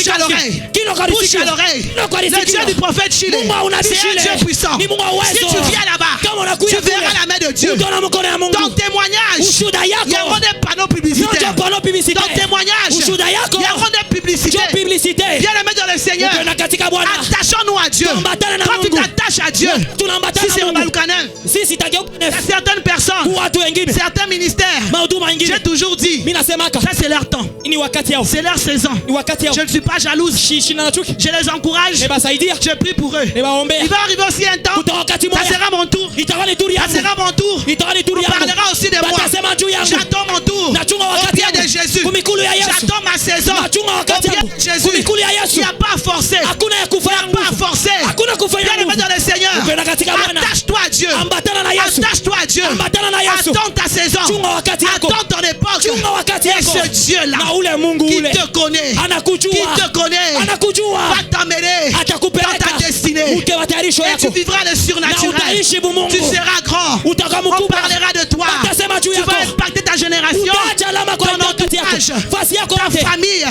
à l'oreille. Bouche à l'oreille. Le Dieu du prophète Chile, c'est un Dieu puissant. Si tu viens là-bas, tu verras la main de Dieu. Dans témoignage, il y aura des panneaux publicitaires. Dans témoignage, il y aura des publicités. Viens la mettre dans le Seigneur. Attachons-nous à Dieu. Quand tu t'attaches à Dieu, si c'est au Balukanen, il y a certaines personnes, certains ministères, j'ai toujours dit, ça c'est leur temps, c'est leur saison. Je ne suis pas jalouse, je les encourage, je prie pour eux. Il va arriver aussi un temps, ça sera mon tour, ça sera mon tour. On parlera aussi de moi. J'attends mon tour au pied de Jésus. J'attends ma saison au pied de Jésus. Il n'y a pas à forcer. Il n'y a pas à forcer. Viens le mettre dans le Seigneur. Attache-toi à Dieu. Attache-toi à Dieu. Attends ta saison. Attends ton époque. Et ce Dieu-là qui te connaît, va t'amener dans ta destinée. Et tu vivras le surnaturel. Tu seras grand. On parlera de toi. Tu vas impacter ta génération, ton entourage, ta famille.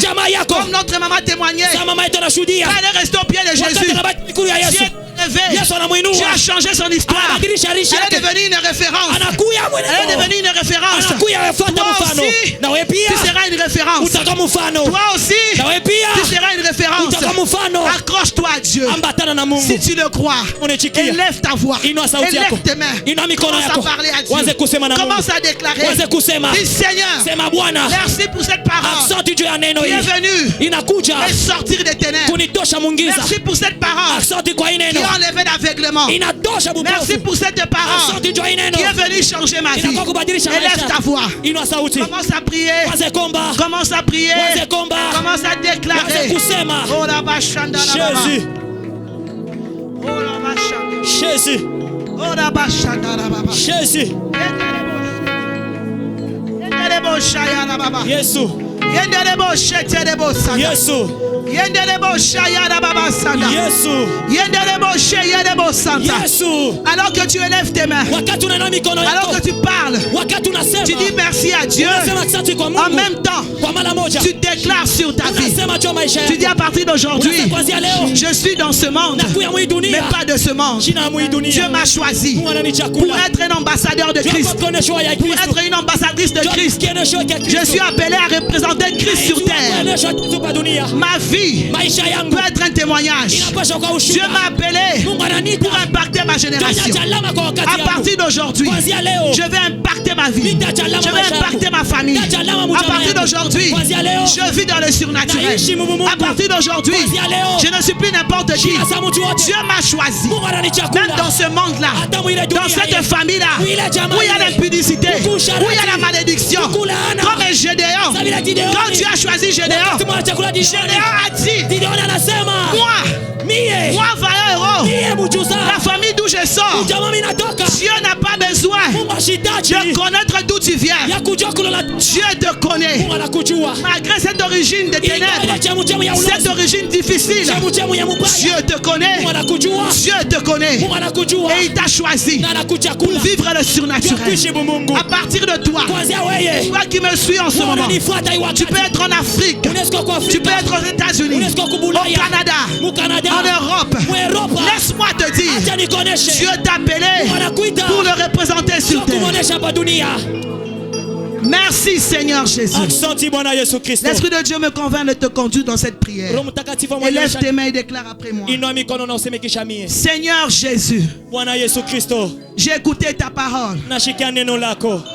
Comme notre maman témoignait. Elle est restée au pied de Jésus. Dieu a changé son histoire. Elle est devenue une référence. Elle est devenue une référence. Toi aussi, tu seras une référence. Toi aussi, tu seras une référence. Accroche-toi à Dieu. Si tu le crois, élève ta voix, élève tes mains. Commence à parler à Dieu. Commence à déclarer. Dis Seigneur, merci pour cette parole qui est venue me sortir des ténèbres. Merci pour cette parole qui a enlevé l'aveuglement. Merci pour cette parole qui est venue changer ma vie. Élève ta voix. Commence à prier. Commence à prier. Commence à déclarer. Jésus. Jésus. Jésus. Jésus. Jésus. Alors que tu élèves tes mains, alors que tu parles, tu dis merci à Dieu. En même temps, tu déclares sur ta vie. Tu dis à partir d'aujourd'hui, je suis dans ce monde, mais pas de ce monde. Dieu m'a choisi pour être un ambassadeur de Christ, pour être une ambassadrice de Christ. Je suis appelé à représenter Christ sur terre. Ma vie peut être un témoignage. Dieu m'a appelé pour impacter ma génération. À partir d'aujourd'hui, je vais impacter ma vie. Je vais impacter ma famille. À partir d'aujourd'hui, je vis dans le surnaturel. À partir d'aujourd'hui, je ne suis plus n'importe qui. Dieu m'a choisi. Même dans ce monde-là, dans cette famille-là, où il y a l'impudicité, où il y a la malédiction, comme un Gédéon. Quand Dieu a choisi Gédéon, Gédéon a dit, moi vaillant héros, la famille d'où je sors, Dieu n'a pas besoin de connaître d'où tu viens. Dieu te connaît. Malgré cette origine des ténèbres, cette origine difficile, Dieu te connaît. Dieu te connaît. Et il t'a choisi pour vivre le surnaturel. À partir de toi, toi qui me suis en ce moment, tu peux être en Afrique, tu peux être aux États-Unis, au Canada, en Europe. Laisse-moi te dire, Dieu t'a appelé pour le représenter sur terre. Merci Seigneur Jésus. L'Esprit de Dieu me convainc de te conduire dans cette prière. Élève tes mains et déclare après moi. Seigneur Jésus, j'ai écouté ta parole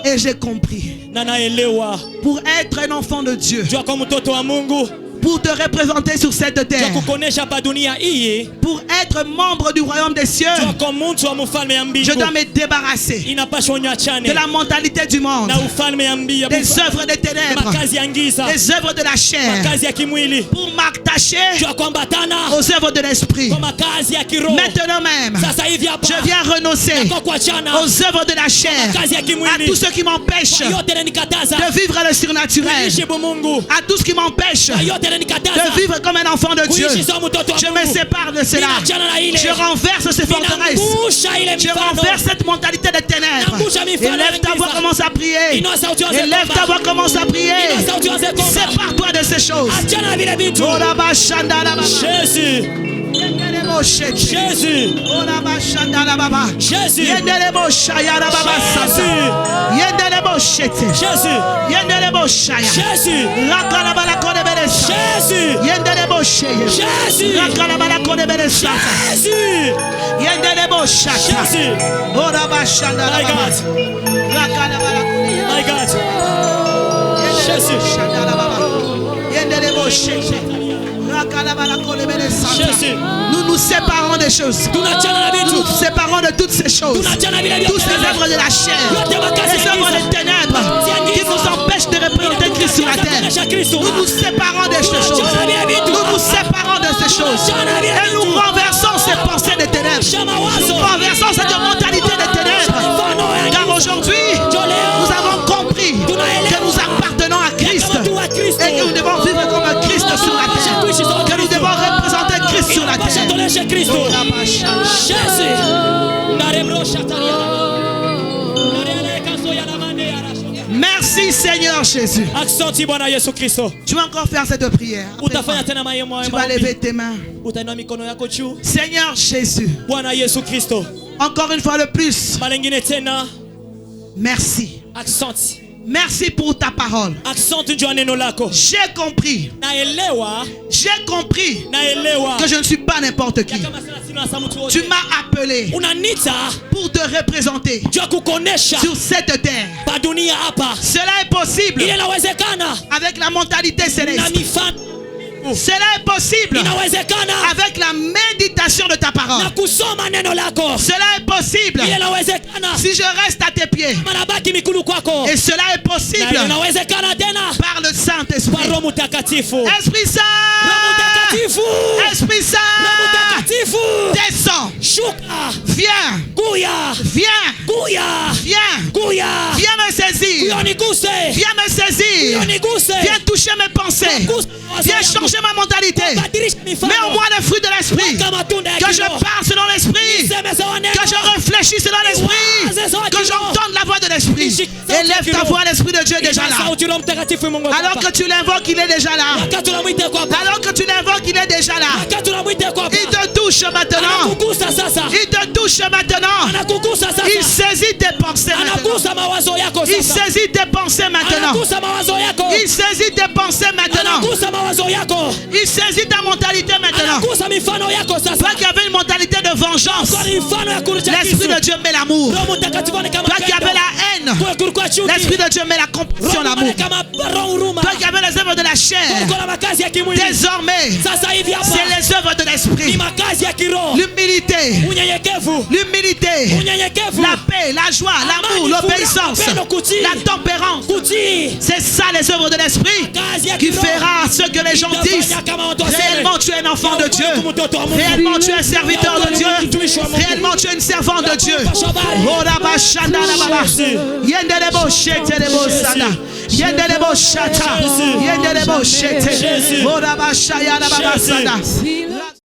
et j'ai compris. Pour être un enfant de Dieu, pour te représenter sur cette terre, pour être membre du royaume des cieux, je dois me débarrasser de la mentalité du monde, des œuvres des ténèbres, des œuvres de la chair, pour m'attacher aux œuvres de l'esprit. Maintenant même, je viens renoncer aux œuvres de la chair, à tout ce qui m'empêche de vivre le surnaturel, à tout ce qui m'empêche de vivre comme un enfant de Dieu. Je me sépare de cela. Je renverse ces forteresses. Je renverse cette mentalité de ténèbres. Élève ta voix, commence à prier. Élève ta voix, commence à prier. Sépare-toi de ces choses. Jésus. Jésus. Jésus. Jésus. Nous nous séparons des choses. Nous nous séparons de toutes ces choses. Toutes ces œuvres de la chair, les œuvres des ténèbres qui nous empêchent de représenter Christ sur la terre. Nous nous séparons de ces choses. Nous nous séparons de ces choses. Et nous renversons ces pensées des ténèbres. Nous renversons cette mentalité des ténèbres. Car aujourd'hui, nous avons compris que nous appartenons à Christ et que nous devons vivre comme un Christ sur la terre. Que nous devons représenter Christ sur la terre. Merci Seigneur Jésus. Tu vas encore faire cette prière. Tu vas lever tes mains. Seigneur Jésus, encore une fois de plus, merci. Merci pour ta parole. J'ai compris. J'ai compris que je ne suis pas n'importe qui. Tu m'as appelé pour te représenter sur cette terre. Cela est possible avec la mentalité céleste. Cela est possible avec la méditation de ta parole. Cela est possible si je reste à tes pieds. Et cela est possible par le Saint-Esprit. Esprit Saint, Esprit Saint, descends Viens. Viens me saisir. Viens me saisir. Viens toucher mes pensées. Viens changer ma mentalité. Mets en moi le fruit de l'esprit. Que je parle selon l'esprit. Que je réfléchisse selon l'esprit. Que j'entende la voix de l'esprit. Élève ta voix, l'esprit de Dieu est déjà là. Alors que tu l'invoques, il est déjà là. Alors que tu l'invoques, il est déjà là. Il te touche maintenant. Il te touche maintenant. Il saisit tes pensées maintenant. Il saisit tes pensées maintenant. Il saisit tes pensées maintenant. Il saisit ta mentalité maintenant. Toi qui avais une mentalité de vengeance, l'esprit de Dieu met l'amour. Toi qui avais la haine, l'esprit de Dieu met la compassion, l'amour. Toi qui avais les œuvres de la chair, désormais, c'est les œuvres de l'esprit. L'humilité, la paix, la joie, l'amour, l'obéissance, la tempérance. C'est ça les œuvres de l'esprit qui fera ce que les gens disent. Réellement tu es un enfant de Dieu. Réellement tu es un serviteur de Dieu. Réellement tu es une servante de Dieu.